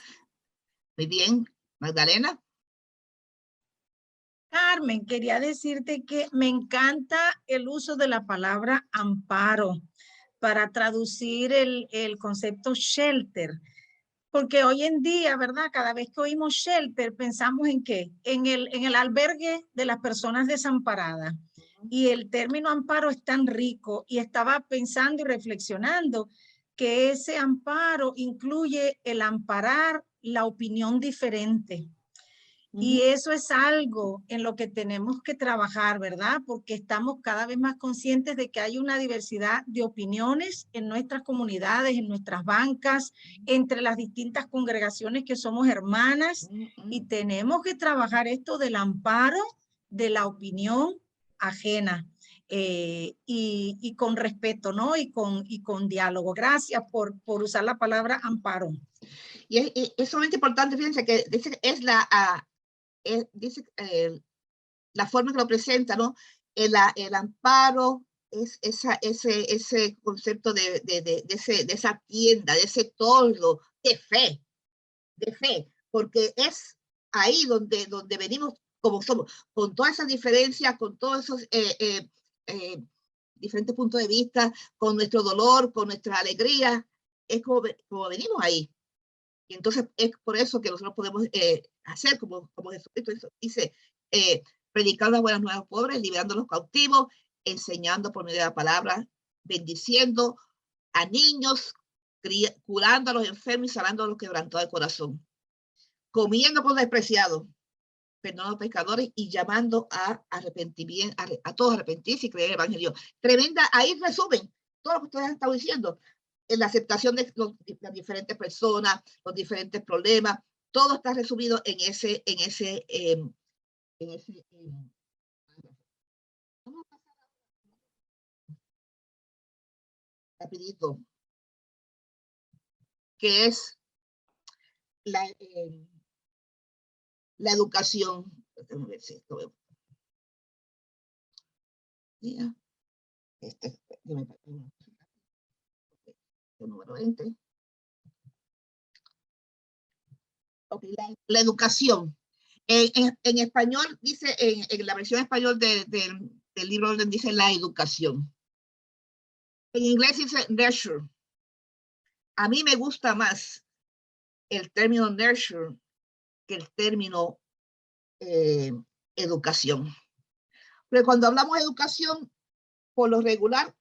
Muy bien, Magdalena. Carmen, quería decirte que me encanta el uso de la palabra amparo para traducir el concepto shelter. Porque hoy en día, ¿verdad? Cada vez que oímos shelter, pensamos en ¿qué? En el albergue de las personas desamparadas. Y el término amparo es tan rico y estaba pensando y reflexionando que ese amparo incluye el amparar la opinión diferente. Y eso es algo en lo que tenemos que trabajar, ¿verdad? Porque estamos cada vez más conscientes de que hay una diversidad de opiniones en nuestras comunidades, en nuestras bancas, entre las distintas congregaciones que somos hermanas, y tenemos que trabajar esto del amparo de la opinión ajena y con respeto, ¿no? Y con diálogo. Gracias por usar la palabra amparo. Y es sumamente importante, fíjense que es la forma que lo presenta, ¿no? El amparo es ese concepto de esa tienda, de ese toldo de fe, porque es ahí donde venimos como somos, con todas esas diferencias, con todos esos diferentes puntos de vista, con nuestro dolor, con nuestra alegría, es como venimos ahí. Y entonces es por eso que nosotros podemos hacer como Jesucristo dice, predicar las buenas nuevas a los pobres, liberando a los cautivos, enseñando por medio de la palabra, bendiciendo, a niños, curando a los enfermos y sanando a los quebrantados de corazón, comiendo con los despreciados, perdonando a los pecadores y llamando a arrepentimiento, a todos arrepentirse y creer en el Evangelio. Tremenda, ahí resumen todo lo que ustedes han estado diciendo, en la aceptación de las diferentes personas, los diferentes problemas, todo está resumido en ese rapidito, que es la educación. Déjame ver si esto veo. Yeah. Número 20. Okay, la educación. En español dice, en la versión español del libro orden dice la educación. En inglés dice nurture. A mí me gusta más el término nurture que el término educación. Pero cuando hablamos de educación, por lo regular,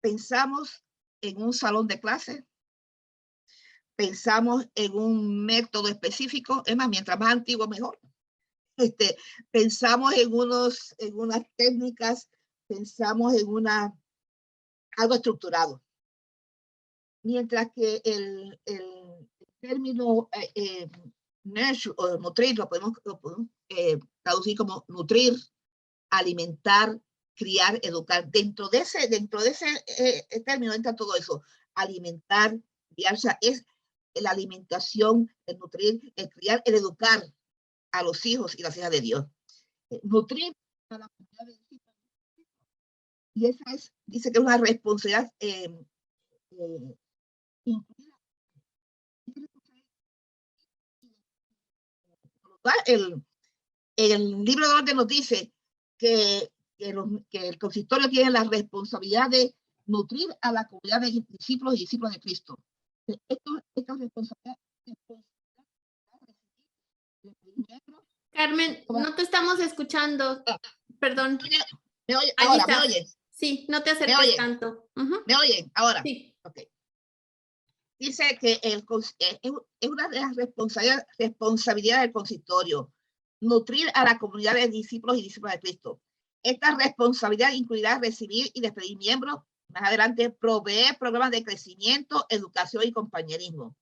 pensamos en un salón de clase, pensamos en un método específico, es más, mientras más antiguo mejor. Pensamos en unas técnicas, pensamos en algo estructurado. Mientras que el término nurture o nutrir lo podemos traducir como nutrir, alimentar, criar, educar. Dentro de ese término entra todo eso. Alimentar, criar, o sea, es la alimentación, el nutrir, el criar, el educar a los hijos y las hijas de Dios. Nutrir a la comunidad de discípulos. Y esa es, dice que es una responsabilidad incluida. El libro de orden nos dice que el consistorio tiene la responsabilidad de nutrir a la comunidad de discípulos y discípulos de Cristo. Esta responsabilidad. Carmen, no te estamos escuchando. Perdón. ¿Me oye? Ahora, ¿me oyes? Sí, no te acerques tanto. ¿Me oyen? Ahora. Sí. Ok. Dice que es una de las responsabilidades del consistorio, nutrir a la comunidad de discípulos y discípulas de Cristo. Esta responsabilidad incluirá recibir y despedir miembros, más adelante proveer programas de crecimiento, educación y compañerismo.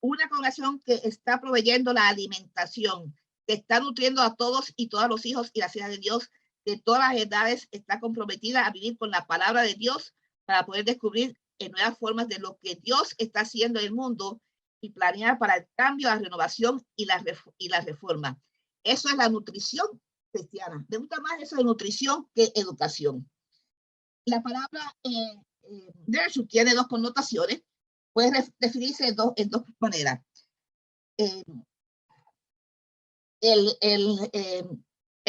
Una congregación que está proveyendo la alimentación, que está nutriendo a todos y todas los hijos y las hijas de Dios de todas las edades, está comprometida a vivir con la palabra de Dios para poder descubrir nuevas formas de lo que Dios está haciendo en el mundo y planear para el cambio, la renovación y la reforma. Eso es la nutrición cristiana. Me gusta más eso de nutrición que educación. La palabra nurture tiene dos connotaciones. Puede definirse en dos maneras. El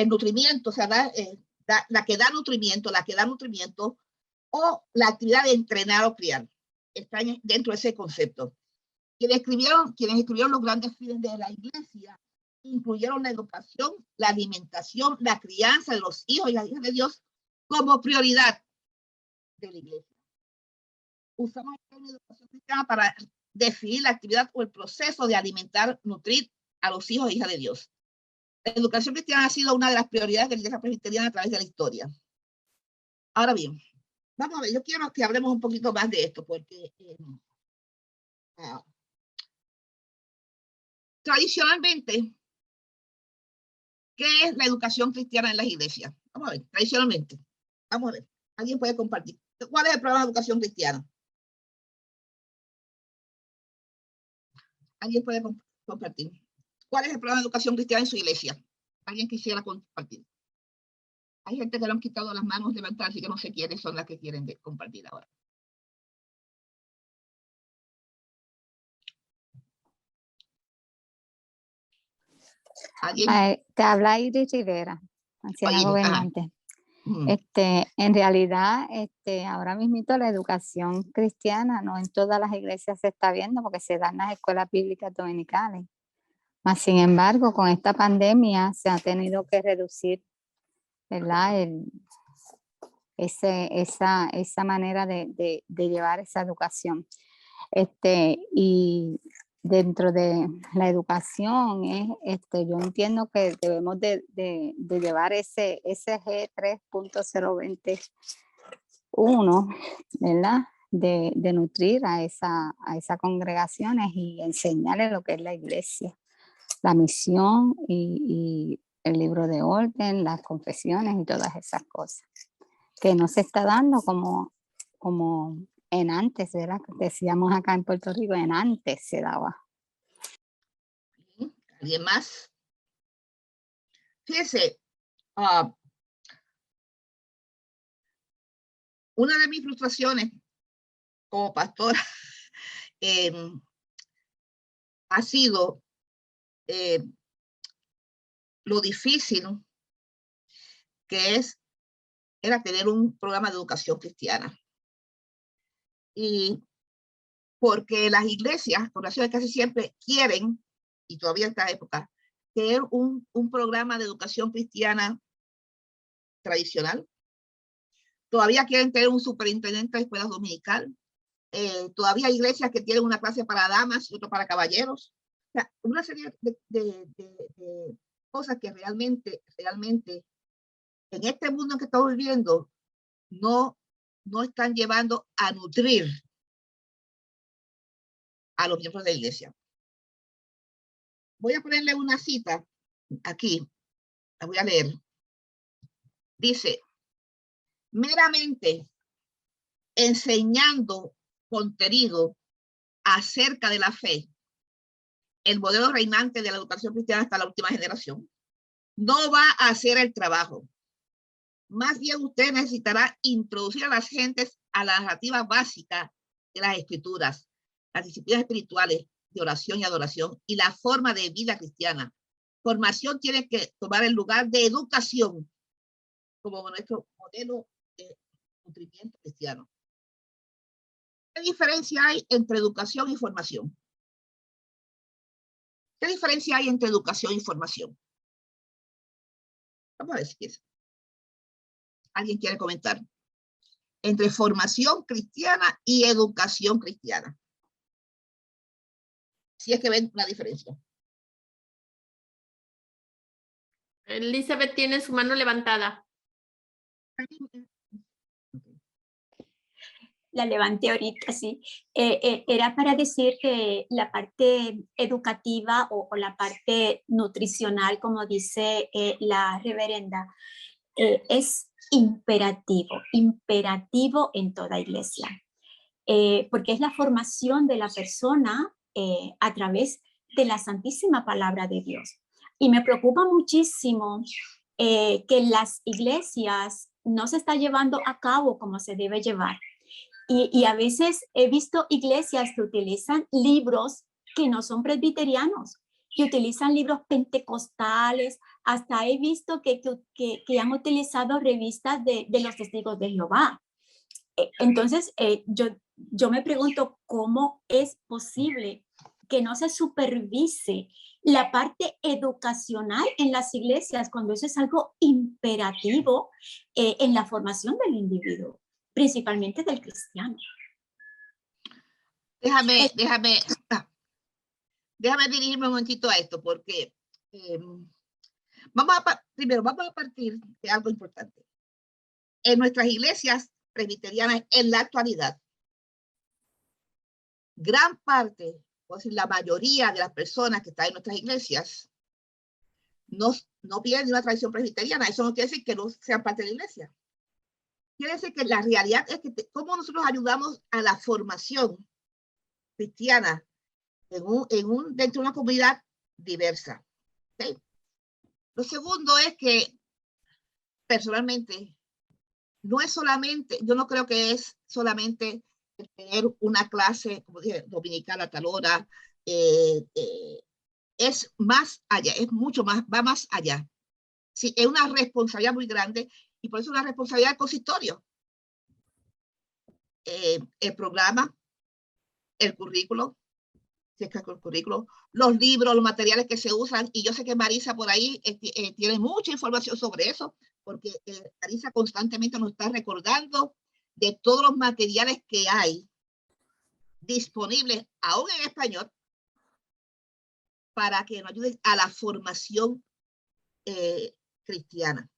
nutrimiento, o sea, la que da nutrimiento, o la actividad de entrenar o criar. Está dentro de ese concepto. Quienes escribieron los grandes fines de la iglesia incluyeron la educación, la alimentación, la crianza de los hijos y las hijas de Dios como prioridad de la iglesia. Usamos el término de educación cristiana para definir la actividad o el proceso de alimentar, nutrir a los hijos e hijas de Dios. La educación cristiana ha sido una de las prioridades de la iglesia presbiteriana a través de la historia. Ahora bien, vamos a ver, yo quiero que hablemos un poquito más de esto, porque tradicionalmente, ¿qué es la educación cristiana en las iglesias? Vamos a ver, tradicionalmente. Vamos a ver, ¿alguien puede compartir? ¿Cuál es el programa de educación cristiana? ¿Alguien puede compartir? ¿Cuál es el programa de educación cristiana en su iglesia? ¿Alguien quisiera compartir? Hay gente que lo han quitado las manos levantadas, así que no sé quiénes son las que quieren compartir ahora. Te habla Iris Rivera, anciana gobernante. En realidad, ahora mismo la educación cristiana no en todas las iglesias se está viendo porque se dan las escuelas bíblicas dominicales. Mas, sin embargo, con esta pandemia se ha tenido que reducir, ¿verdad? esa manera de llevar esa educación. Y dentro de la educación, yo entiendo que debemos de llevar ese SG 3.021, ¿verdad? De nutrir a esas congregaciones y enseñarles lo que es la iglesia, la misión y el libro de orden, las confesiones y todas esas cosas, que no se está dando como en antes, ¿verdad? Decíamos acá en Puerto Rico, en antes se daba. ¿Alguien más? Fíjese, una de mis frustraciones como pastora ha sido lo difícil que era tener un programa de educación cristiana. Y porque las iglesias, congregaciones casi siempre quieren, y todavía en esta época, tener un programa de educación cristiana tradicional. Todavía quieren tener un superintendente de escuelas dominical. Todavía hay iglesias que tienen una clase para damas y otra para caballeros. O sea, una serie de cosas que realmente en este mundo en que estamos viviendo no están llevando a nutrir a los miembros de la iglesia. Voy a ponerle una cita aquí, la voy a leer. Dice, meramente enseñando contenido acerca de la fe, el modelo reinante de la educación cristiana hasta la última generación, no va a hacer el trabajo. Más bien usted necesitará introducir a las gentes a la narrativa básica de las escrituras, las disciplinas espirituales de oración y adoración y la forma de vida cristiana. Formación tiene que tomar el lugar de educación como nuestro modelo de nutrimiento cristiano. ¿Qué diferencia hay entre educación y formación? ¿Qué diferencia hay entre educación y formación? Vamos a ver si quieres. ¿Alguien quiere comentar? Entre formación cristiana y educación cristiana. Si es que ven una diferencia. Elizabeth tiene su mano levantada. La levanté ahorita, sí. Era para decir que la parte educativa o la parte nutricional, como dice la reverenda, es imperativo en toda iglesia, porque es la formación de la persona a través de la santísima palabra de Dios. Y me preocupa muchísimo que las iglesias no se está llevando a cabo como se debe llevar. Y a veces he visto iglesias que utilizan libros que no son presbiterianos, que utilizan libros pentecostales, hasta he visto que han utilizado revistas de los testigos de Jehová. Entonces, yo me pregunto cómo es posible que no se supervise la parte educacional en las iglesias cuando eso es algo imperativo en la formación del individuo, principalmente del cristiano. Déjame dirigirme un momentito a esto, porque primero vamos a partir de algo importante. En nuestras iglesias presbiterianas, en la actualidad, gran parte, o decir, la mayoría de las personas que están en nuestras iglesias no vienen de una tradición presbiteriana. Eso no quiere decir que no sean parte de la iglesia. Quiere decir que la realidad es que cómo nosotros ayudamos a la formación cristiana dentro de una comunidad diversa. ¿Okay? Lo segundo es que, personalmente, no es solamente, yo no creo que es solamente tener una clase, como dije, dominical a tal hora, es más allá, es mucho más, va más allá. Sí, es una responsabilidad muy grande y por eso es una responsabilidad del consistorio. El programa, el currículo, currículo, los libros, los materiales que se usan, y yo sé que Marisa por ahí tiene mucha información sobre eso, porque Marisa constantemente nos está recordando de todos los materiales que hay disponibles, aún en español, para que nos ayuden a la formación cristiana.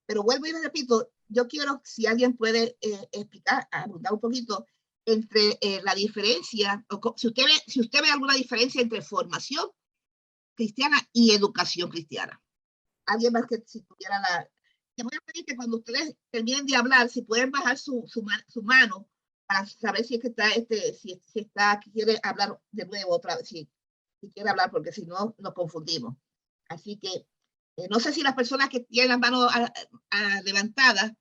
Pero vuelvo y les repito, yo quiero, si alguien puede explicar, abundar un poquito entre la diferencia, o si usted ve alguna diferencia entre formación cristiana y educación cristiana. Alguien más que si tuviera la... Te voy a pedir que cuando ustedes terminen de hablar, si pueden bajar su mano para saber si es que está, si está, quiere hablar de nuevo otra vez, si quiere hablar, porque si no, nos confundimos. Así que no sé si las personas que tienen las manos levantadas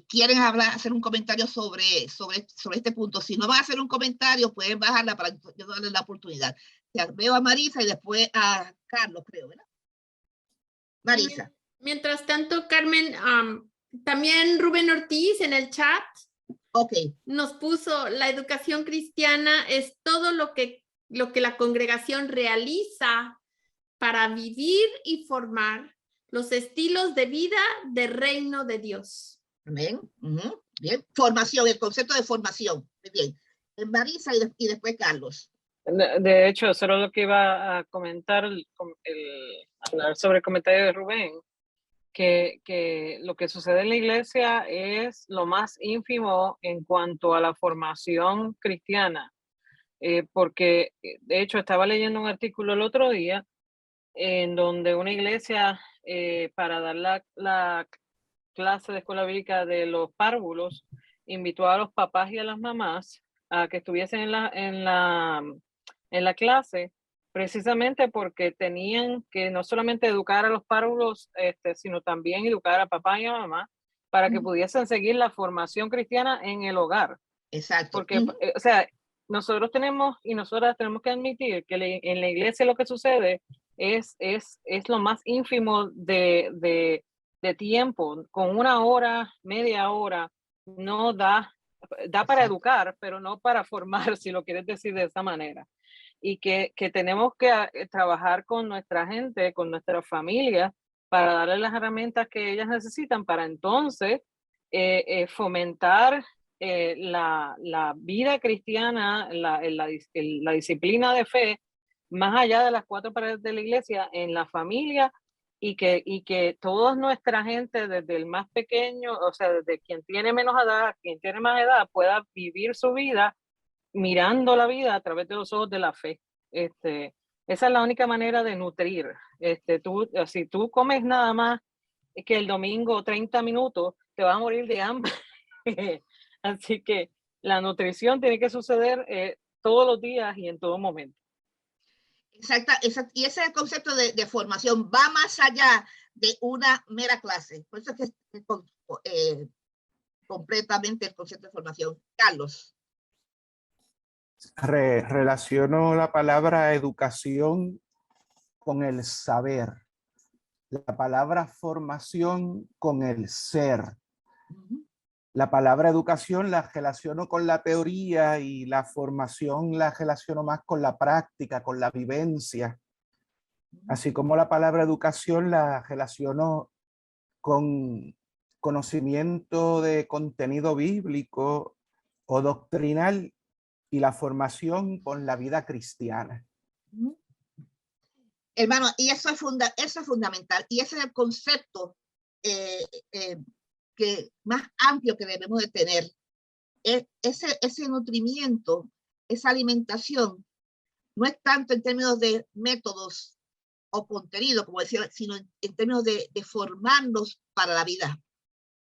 quieren hacer un comentario sobre este punto. Si no van a hacer un comentario, pueden bajarla para yo darles la oportunidad. O sea, veo a Marisa y después a Carlos, creo, ¿verdad? Marisa. Mientras tanto, Carmen, también Rubén Ortiz en el chat nos puso: la educación cristiana es todo lo que la congregación realiza para vivir y formar los estilos de vida del reino de Dios. Amén. Bien. Formación, el concepto de formación. Muy bien. Marisa y después Carlos. De hecho, eso era lo que iba a comentar, hablar sobre el comentario de Rubén, que lo que sucede en la iglesia es lo más ínfimo en cuanto a la formación cristiana, porque de hecho estaba leyendo un artículo el otro día en donde una iglesia, para dar la clase de escuela bíblica de los párvulos, invitó a los papás y a las mamás a que estuviesen en la clase, precisamente porque tenían que no solamente educar a los párvulos, sino también educar a papá y a mamá para que pudiesen seguir la formación cristiana en el hogar. Exacto. Porque, o sea, nosotros tenemos y nosotras tenemos que admitir que en la iglesia lo que sucede es lo más ínfimo de tiempo. Con una hora, media hora, no da para educar, pero no para formar, si lo quieres decir de esa manera. Y que tenemos que trabajar con nuestra gente, con nuestra familia, para darle las herramientas que ellas necesitan para entonces fomentar la vida cristiana, la disciplina de fe, más allá de las cuatro paredes de la iglesia, en la familia, y que toda nuestra gente, desde el más pequeño, o sea, desde quien tiene menos edad, quien tiene más edad, pueda vivir su vida mirando la vida a través de los ojos de la fe. Esa es la única manera de nutrir. Si tú comes nada más que el domingo 30 minutos, te vas a morir de hambre. Así que la nutrición tiene que suceder todos los días y en todo momento. Exacto. Y ese es el concepto de formación, va más allá de una mera clase. Por eso es que completamente el concepto de formación. Carlos. Relaciono la palabra educación con el saber, la palabra formación con el ser. La palabra educación la relaciono con la teoría y la formación la relaciono más con la práctica, con la vivencia. Así como la palabra educación la relaciono con conocimiento de contenido bíblico o doctrinal, y la formación con la vida cristiana. Hermano, y eso es fundamental, y ese es el concepto que más amplio que debemos de tener. Ese nutrimiento, esa alimentación, no es tanto en términos de métodos o contenido, como decía, sino en términos de formarnos para la vida.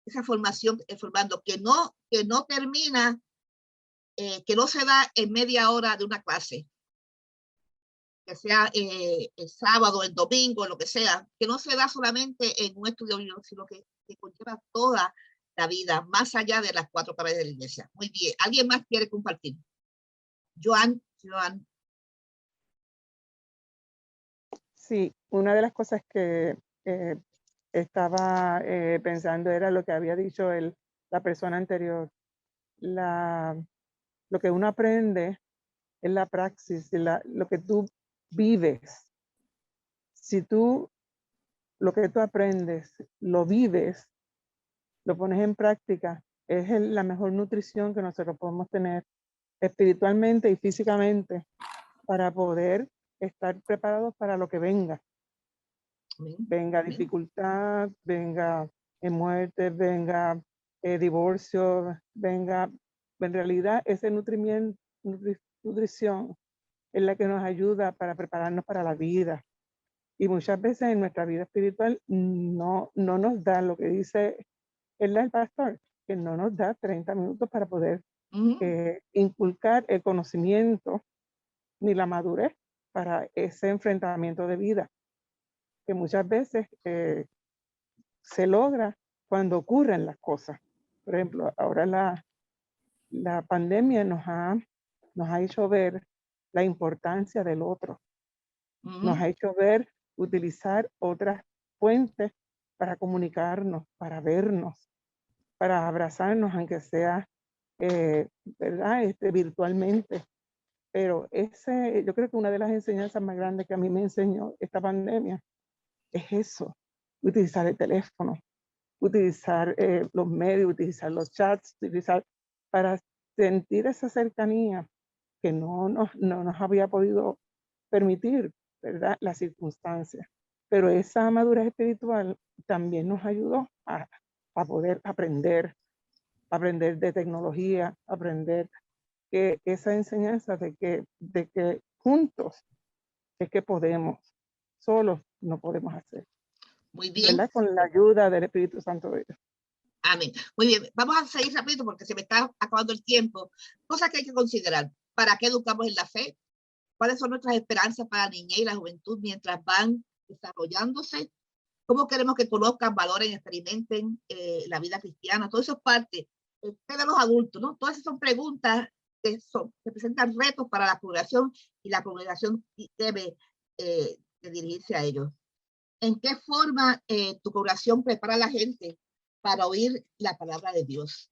Esa formación formando que no termina, que no se da en media hora de una clase, que sea el sábado, el domingo, lo que sea, que no se da solamente en un estudio, sino que conlleva toda la vida, más allá de las cuatro paredes de la iglesia. Muy bien. ¿Alguien más quiere compartir? Joan. Sí, una de las cosas que estaba pensando era lo que había dicho la persona anterior. Lo que uno aprende es la praxis, lo que tú vives. Si tú, lo que tú aprendes, lo vives, lo pones en práctica, es la mejor nutrición que nosotros podemos tener espiritualmente y físicamente para poder estar preparados para lo que venga. Venga dificultad, venga muerte, venga divorcio, venga, en realidad ese nutrición es la que nos ayuda para prepararnos para la vida. Y muchas veces en nuestra vida espiritual no nos da lo que dice el pastor, que no nos da 30 minutos para poder inculcar el conocimiento ni la madurez para ese enfrentamiento de vida, que muchas veces se logra cuando ocurren las cosas. Por ejemplo, ahora la pandemia nos ha hecho ver la importancia del otro. Nos ha hecho ver utilizar otras fuentes para comunicarnos, para vernos, para abrazarnos, aunque sea ¿verdad? Virtualmente. Pero yo creo que una de las enseñanzas más grandes que a mí me enseñó esta pandemia es eso, utilizar el teléfono, utilizar los medios, utilizar los chats, utilizar para sentir esa cercanía que no nos había podido permitir, ¿verdad? Las circunstancias. Pero esa madurez espiritual también nos ayudó a poder aprender de tecnología, aprender que esa enseñanza de que juntos es que podemos, solos no podemos hacer. Muy bien. ¿Verdad? Con la ayuda del Espíritu Santo de Dios. Amén. Muy bien, vamos a seguir rápido porque se me está acabando el tiempo. Cosas que hay que considerar. ¿Para qué educamos en la fe? ¿Cuáles son nuestras esperanzas para la niñez y la juventud mientras van desarrollándose? ¿Cómo queremos que conozcan, valoren, experimenten la vida cristiana? Todo eso es parte de los adultos, ¿no? Todas esas son preguntas que presentan retos para la congregación y la congregación debe de dirigirse a ellos. ¿En qué forma tu congregación prepara a la gente para oír la palabra de Dios?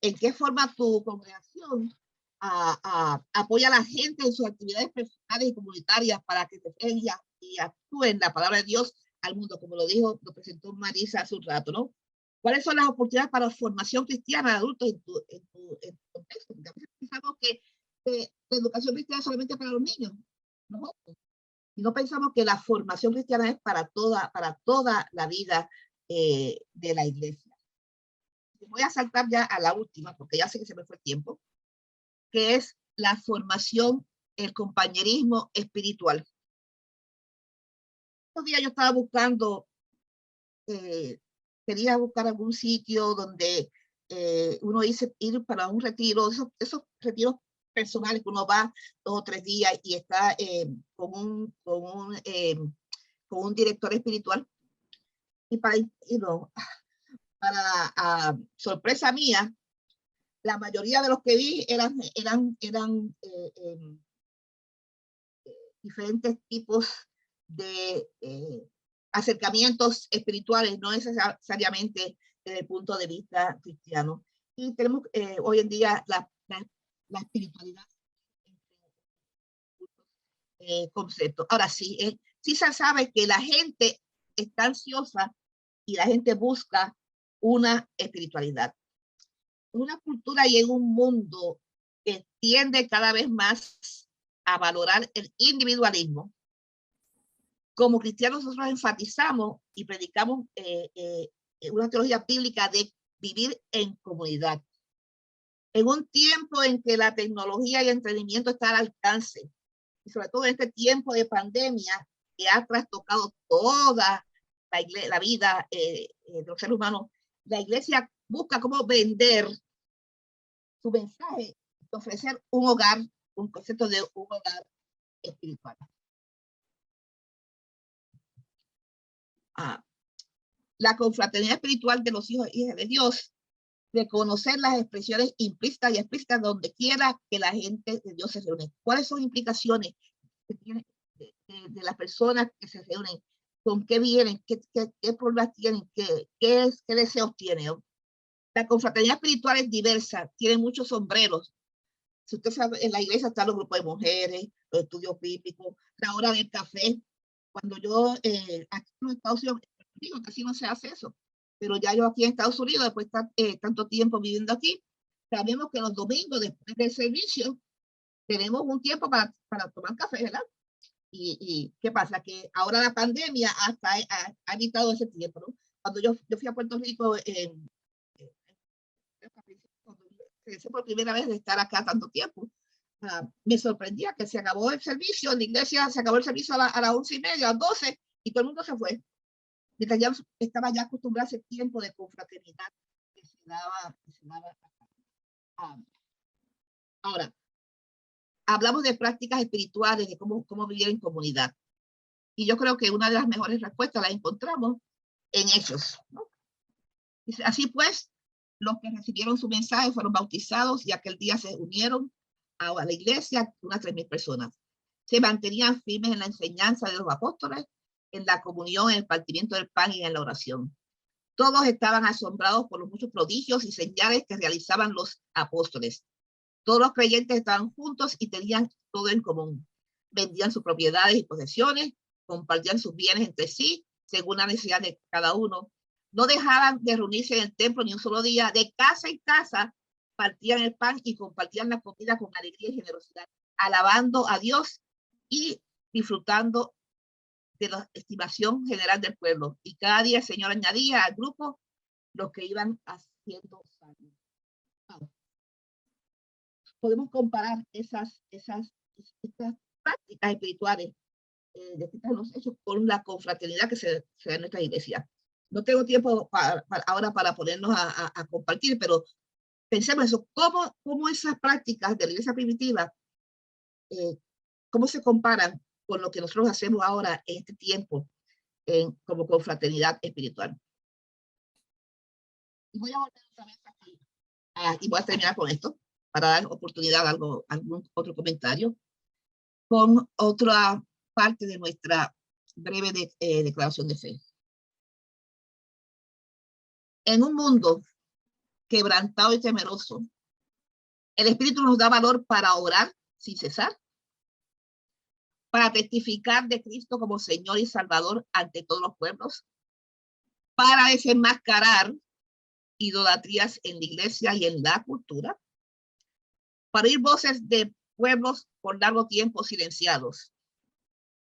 ¿En qué forma tu congregación apoya a la gente en sus actividades personales y comunitarias para que defendan y actúen la palabra de Dios al mundo? Como lo presentó Marisa hace un rato, ¿no? ¿Cuáles son las oportunidades para formación cristiana de adultos en tu contexto? Porque a veces pensamos que la educación cristiana es solamente para los niños, ¿no? Y no pensamos que la formación cristiana es para toda la vida de la iglesia. Voy a saltar ya a la última, porque ya sé que se me fue el tiempo, que es la formación, el compañerismo espiritual. Estos días yo estaba buscando, quería buscar algún sitio donde uno ir para un retiro, esos retiros personales que uno va 2 o 3 días y está con un director espiritual. Y para sorpresa mía, la mayoría de los que vi eran diferentes tipos de acercamientos espirituales, no necesariamente desde el punto de vista cristiano. Y tenemos hoy en día la espiritualidad concepto. Ahora sí, sí se sabe que la gente está ansiosa y la gente busca una espiritualidad. Una cultura y en un mundo que tiende cada vez más a valorar el individualismo. Como cristianos nosotros enfatizamos y predicamos una teología bíblica de vivir en comunidad. En un tiempo en que la tecnología y el entretenimiento están al alcance, y sobre todo en este tiempo de pandemia que ha trastocado toda la vida de los seres humanos, la iglesia busca cómo vender su mensaje, ofrecer un hogar, un concepto de un hogar espiritual. La confraternidad espiritual de los hijos e hijas de Dios, reconocer las expresiones implícitas y explícitas donde quiera que la gente de Dios se reúne. ¿Cuáles son implicaciones que tiene de las personas que se reúnen? ¿Con qué vienen? ¿Qué problemas tienen? ¿Qué deseos tienen? La confraternidad espiritual es diversa, tiene muchos sombreros. Si usted sabe, en la iglesia están los grupos de mujeres, los estudios bíblicos, la hora del café. Cuando yo, aquí en los Estados Unidos, digo, casi no se hace eso, pero ya yo aquí en Estados Unidos, después de tanto tiempo viviendo aquí, sabemos que los domingos, después del servicio, tenemos un tiempo para tomar café, ¿verdad? Y ¿qué pasa? Que ahora la pandemia hasta ha evitado ese tiempo, ¿no? Cuando yo fui a Puerto Rico, por primera vez de estar acá tanto tiempo, me sorprendía que se acabó el servicio, en la iglesia se acabó el servicio a las 11:30, a las 12, y todo el mundo se fue. Mientras ya estaba ya acostumbrado a ese tiempo de confraternidad que se daba acá. Ahora, hablamos de prácticas espirituales, de cómo vivir en comunidad. Y yo creo que una de las mejores respuestas la encontramos en Hechos, ¿no? Dice, así pues, los que recibieron su mensaje fueron bautizados y aquel día se unieron a la iglesia unas 3,000 personas. Se mantenían firmes en la enseñanza de los apóstoles, en la comunión, en el partimiento del pan y en la oración. Todos estaban asombrados por los muchos prodigios y señales que realizaban los apóstoles. Todos los creyentes estaban juntos y tenían todo en común. Vendían sus propiedades y posesiones, compartían sus bienes entre sí, según la necesidad de cada uno. No dejaban de reunirse en el templo ni un solo día. De casa en casa partían el pan y compartían la comida con alegría y generosidad, alabando a Dios y disfrutando de la estimación general del pueblo. Y cada día el Señor añadía al grupo los que iban haciendo salvos. Podemos comparar estas prácticas espirituales descritas en los Hechos con la confraternidad que se da en nuestra iglesia. No tengo tiempo ahora para ponernos a compartir, pero pensemos eso, cómo esas prácticas de la iglesia primitiva, cómo se comparan con lo que nosotros hacemos ahora en este tiempo como confraternidad espiritual. Y voy a volver otra vez aquí, y voy a terminar con esto, para dar oportunidad a algún otro comentario, con otra parte de nuestra breve declaración de fe. En un mundo quebrantado y temeroso, el Espíritu nos da valor para orar sin cesar, para testificar de Cristo como Señor y Salvador ante todos los pueblos, para desenmascarar idolatrías en la iglesia y en la cultura, para oír voces de pueblos por largo tiempo silenciados,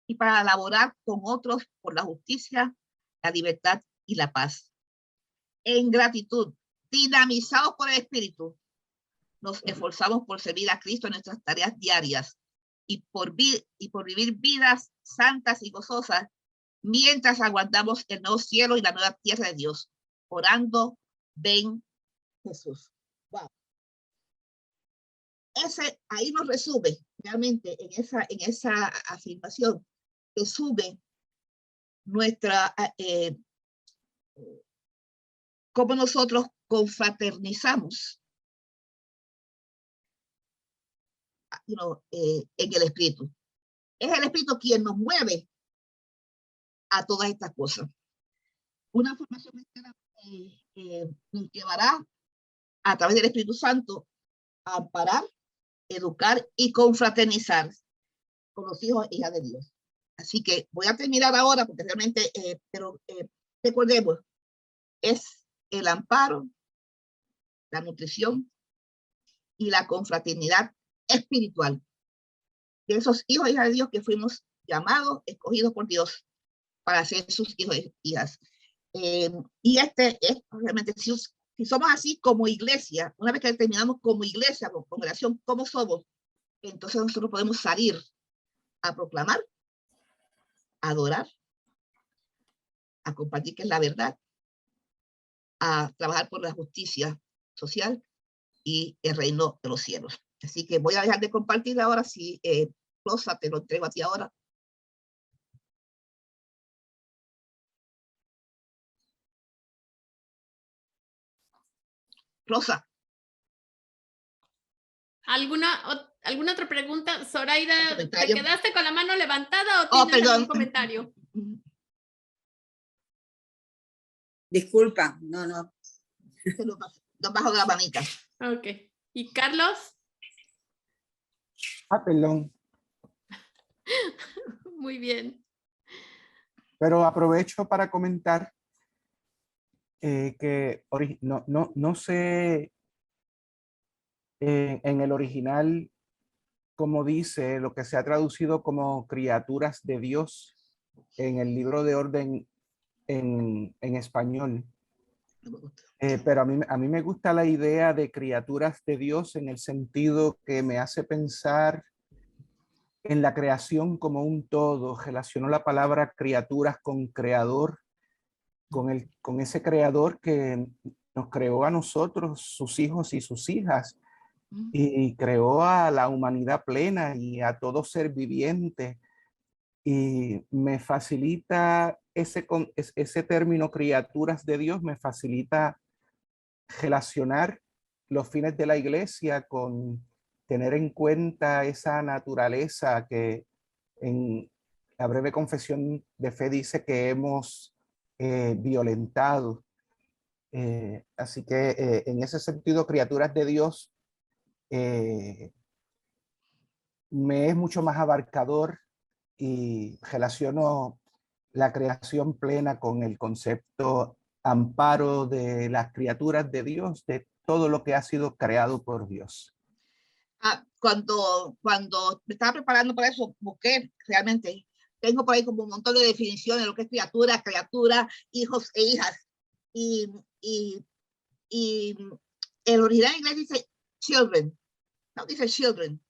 y para laborar con otros por la justicia, la libertad y la paz. En gratitud, dinamizados por el Espíritu, nos esforzamos por servir a Cristo en nuestras tareas diarias y por vivir vidas santas y gozosas mientras aguardamos el nuevo cielo y la nueva tierra de Dios, orando, ven Jesús. Wow. Ahí nos resume realmente en esa afirmación, resume nuestra cómo nosotros confraternizamos en el Espíritu. Es el Espíritu quien nos mueve a todas estas cosas. Una formación nos llevará a través del Espíritu Santo a amparar, educar y confraternizar con los hijos e hijas de Dios. Así que voy a terminar ahora porque realmente, recordemos, es el amparo, la nutrición y la confraternidad espiritual de esos hijos e hijas de Dios que fuimos llamados, escogidos por Dios para ser sus hijos e hijas. Y es realmente, si somos así como iglesia, una vez que terminamos como iglesia, como congregación, como somos, entonces nosotros podemos salir a proclamar, a adorar, a compartir que es la verdad, a trabajar por la justicia social y el reino de los cielos. Así que voy a dejar de compartir ahora. Si Rosa, te lo entrego a ti ahora. Rosa. ¿Alguna otra pregunta? Zoraida, ¿te quedaste con la mano levantada o tienes algún comentario? Disculpa, no. No bajo de la manita. Ok. ¿Y Carlos? Perdón. Muy bien. Pero aprovecho para comentar que no sé en el original como dice lo que se ha traducido como criaturas de Dios en el libro de orden en español. Pero a mí me gusta la idea de criaturas de Dios en el sentido que me hace pensar en la creación como un todo. Relaciono la palabra criaturas con creador, con ese creador que nos creó a nosotros, sus hijos y sus hijas, y creó a la humanidad plena y a todo ser viviente. Y me facilita ese término criaturas de Dios, me facilita relacionar los fines de la iglesia con tener en cuenta esa naturaleza que en la breve confesión de fe dice que hemos violentado. Así que en ese sentido, criaturas de Dios me es mucho más abarcador y relaciono la creación plena con el concepto amparo de las criaturas de Dios, de todo lo que ha sido creado por Dios. Cuando me estaba preparando para eso, busqué realmente, tengo por ahí como un montón de definiciones de lo que es criatura, hijos e hijas. Y el original en inglés dice children, no dice children,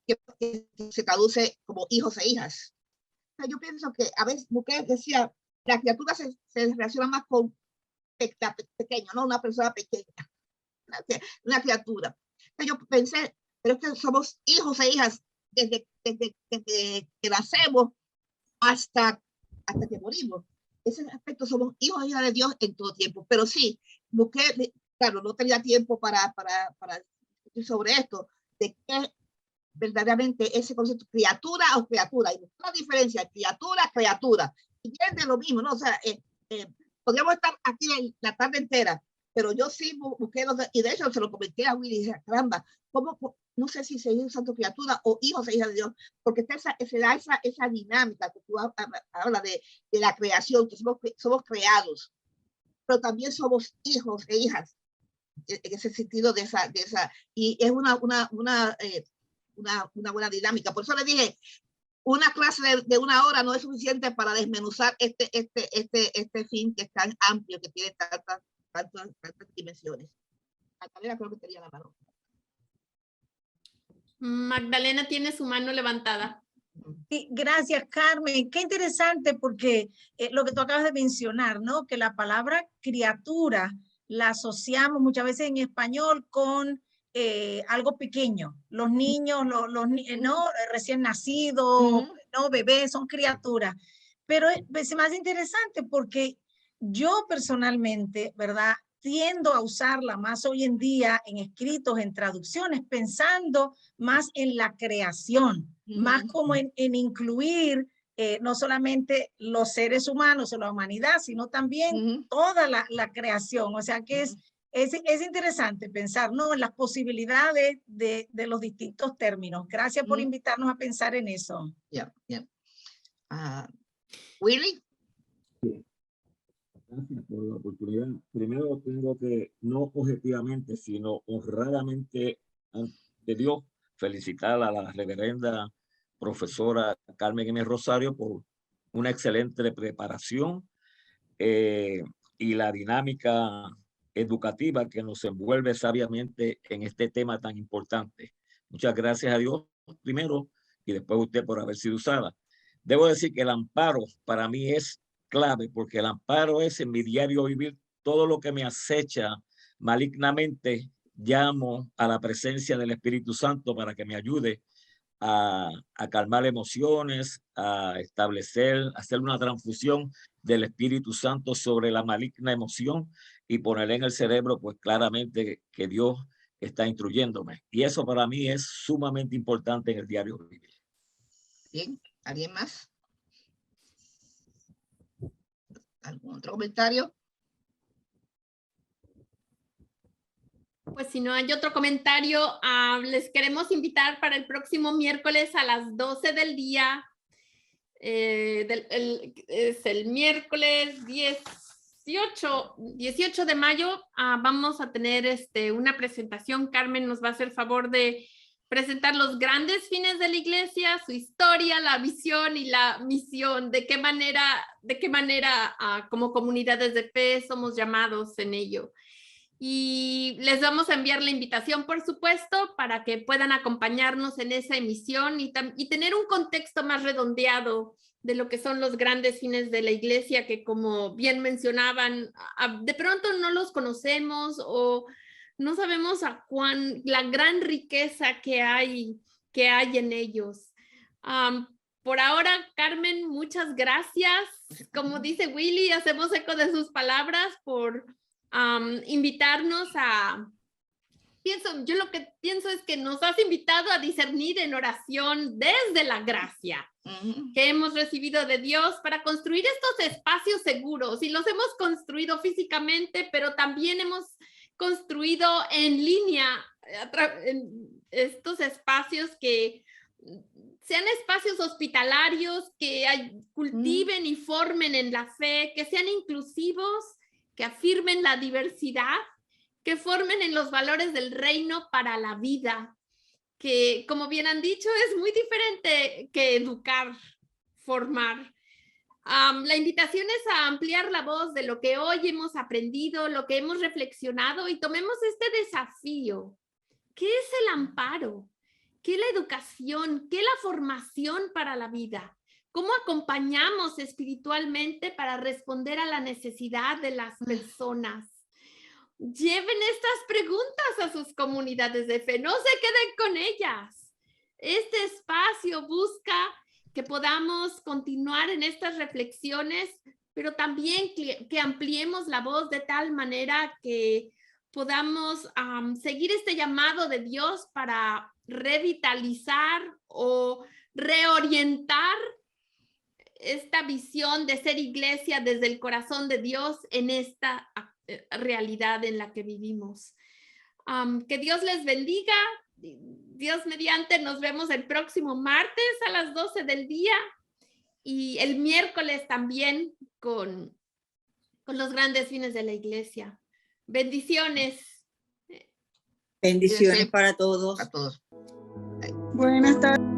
que se traduce como hijos e hijas. O sea, yo pienso que a veces busqué, decía, la criatura se relaciona más con pequeño, ¿no? Una persona pequeña, una criatura. Yo pensé, pero es que somos hijos e hijas desde que nacemos hasta que morimos. Ese aspecto somos hijos e hijas de Dios en todo tiempo. Pero sí, busqué, claro, no tenía tiempo para discutir sobre esto, de qué verdaderamente ese concepto, criatura o criatura. Y la diferencia, criatura. Y viene de lo mismo, ¿no? O sea, podríamos estar aquí la tarde entera, pero yo sí busqué, y de hecho se lo comenté a Willy, y dije, caramba, ¿cómo? No sé si se dice santo criatura o hijos e hijas de Dios, porque se da esa dinámica que tú hablas de la creación, que somos creados, pero también somos hijos e hijas, en ese sentido de esa y es una buena dinámica. Por eso le dije, una clase de una hora no es suficiente para desmenuzar este fin que es tan amplio, que tiene tantas dimensiones. Magdalena creo que tenía la mano. Magdalena tiene su mano levantada. Sí, gracias, Carmen. Qué interesante porque lo que tú acabas de mencionar, ¿no? Que la palabra criatura la asociamos muchas veces en español con algo pequeño. Los niños, ¿no? Recién nacidos, ¿no? Bebés, son criaturas. Pero se me hace interesante porque yo personalmente, ¿verdad? Tiendo a usarla más hoy en día en escritos, en traducciones, pensando más en la creación, más como en incluir no solamente los seres humanos o la humanidad, sino también toda la creación. O sea que es interesante pensar, ¿no? En las posibilidades de los distintos términos. Gracias por invitarnos a pensar en eso. Willy. Gracias por la oportunidad. Primero tengo que, no objetivamente, sino honradamente ante Dios, felicitar a la reverenda profesora Carmen M. Rosario por una excelente preparación y la dinámica educativa que nos envuelve sabiamente en este tema tan importante. Muchas gracias a Dios primero y después a usted por haber sido usada. Debo decir que el amparo para mí es clave, porque el amparo es en mi diario vivir. Todo lo que me acecha malignamente, llamo a la presencia del Espíritu Santo para que me ayude a calmar emociones, a establecer, hacer una transfusión del Espíritu Santo sobre la maligna emoción y poner en el cerebro pues claramente que Dios está instruyéndome. Y eso para mí es sumamente importante en el diario vivir. Bien, ¿alguien más? ¿Algún otro comentario? Pues si no hay otro comentario, les queremos invitar para el próximo miércoles a las 12 del día. Es el miércoles 18 de mayo. Vamos a tener una presentación. Carmen nos va a hacer favor de presentar los grandes fines de la iglesia, su historia, la visión y la misión, de qué manera como comunidades de fe somos llamados en ello. Y les vamos a enviar la invitación, por supuesto, para que puedan acompañarnos en esa emisión y tener un contexto más redondeado de lo que son los grandes fines de la iglesia, que como bien mencionaban, de pronto no los conocemos o no sabemos la gran riqueza que hay en ellos. Por ahora, Carmen, muchas gracias. Como dice Willy, hacemos eco de sus palabras por invitarnos yo lo que pienso es que nos has invitado a discernir en oración desde la gracia que hemos recibido de Dios para construir estos espacios seguros, y los hemos construido físicamente, pero también hemos construido en línea en estos espacios que sean espacios hospitalarios, que cultiven y formen en la fe, que sean inclusivos, que afirmen la diversidad, que formen en los valores del reino para la vida, que, como bien han dicho, es muy diferente que educar, formar. La invitación es a ampliar la voz de lo que hoy hemos aprendido, lo que hemos reflexionado, y tomemos este desafío. ¿Qué es el amparo? ¿Qué es la educación? ¿Qué es la formación para la vida? ¿Cómo acompañamos espiritualmente para responder a la necesidad de las personas? Lleven estas preguntas a sus comunidades de fe, no se queden con ellas. Este espacio busca que podamos continuar en estas reflexiones, pero también que ampliemos la voz de tal manera que podamos seguir este llamado de Dios para revitalizar o reorientar esta visión de ser iglesia desde el corazón de Dios en esta realidad en la que vivimos. Que Dios les bendiga. Dios mediante, nos vemos el próximo martes a las 12 del día y el miércoles también con los grandes fines de la iglesia. Bendiciones. Bendiciones para todos. A todos. Buenas tardes.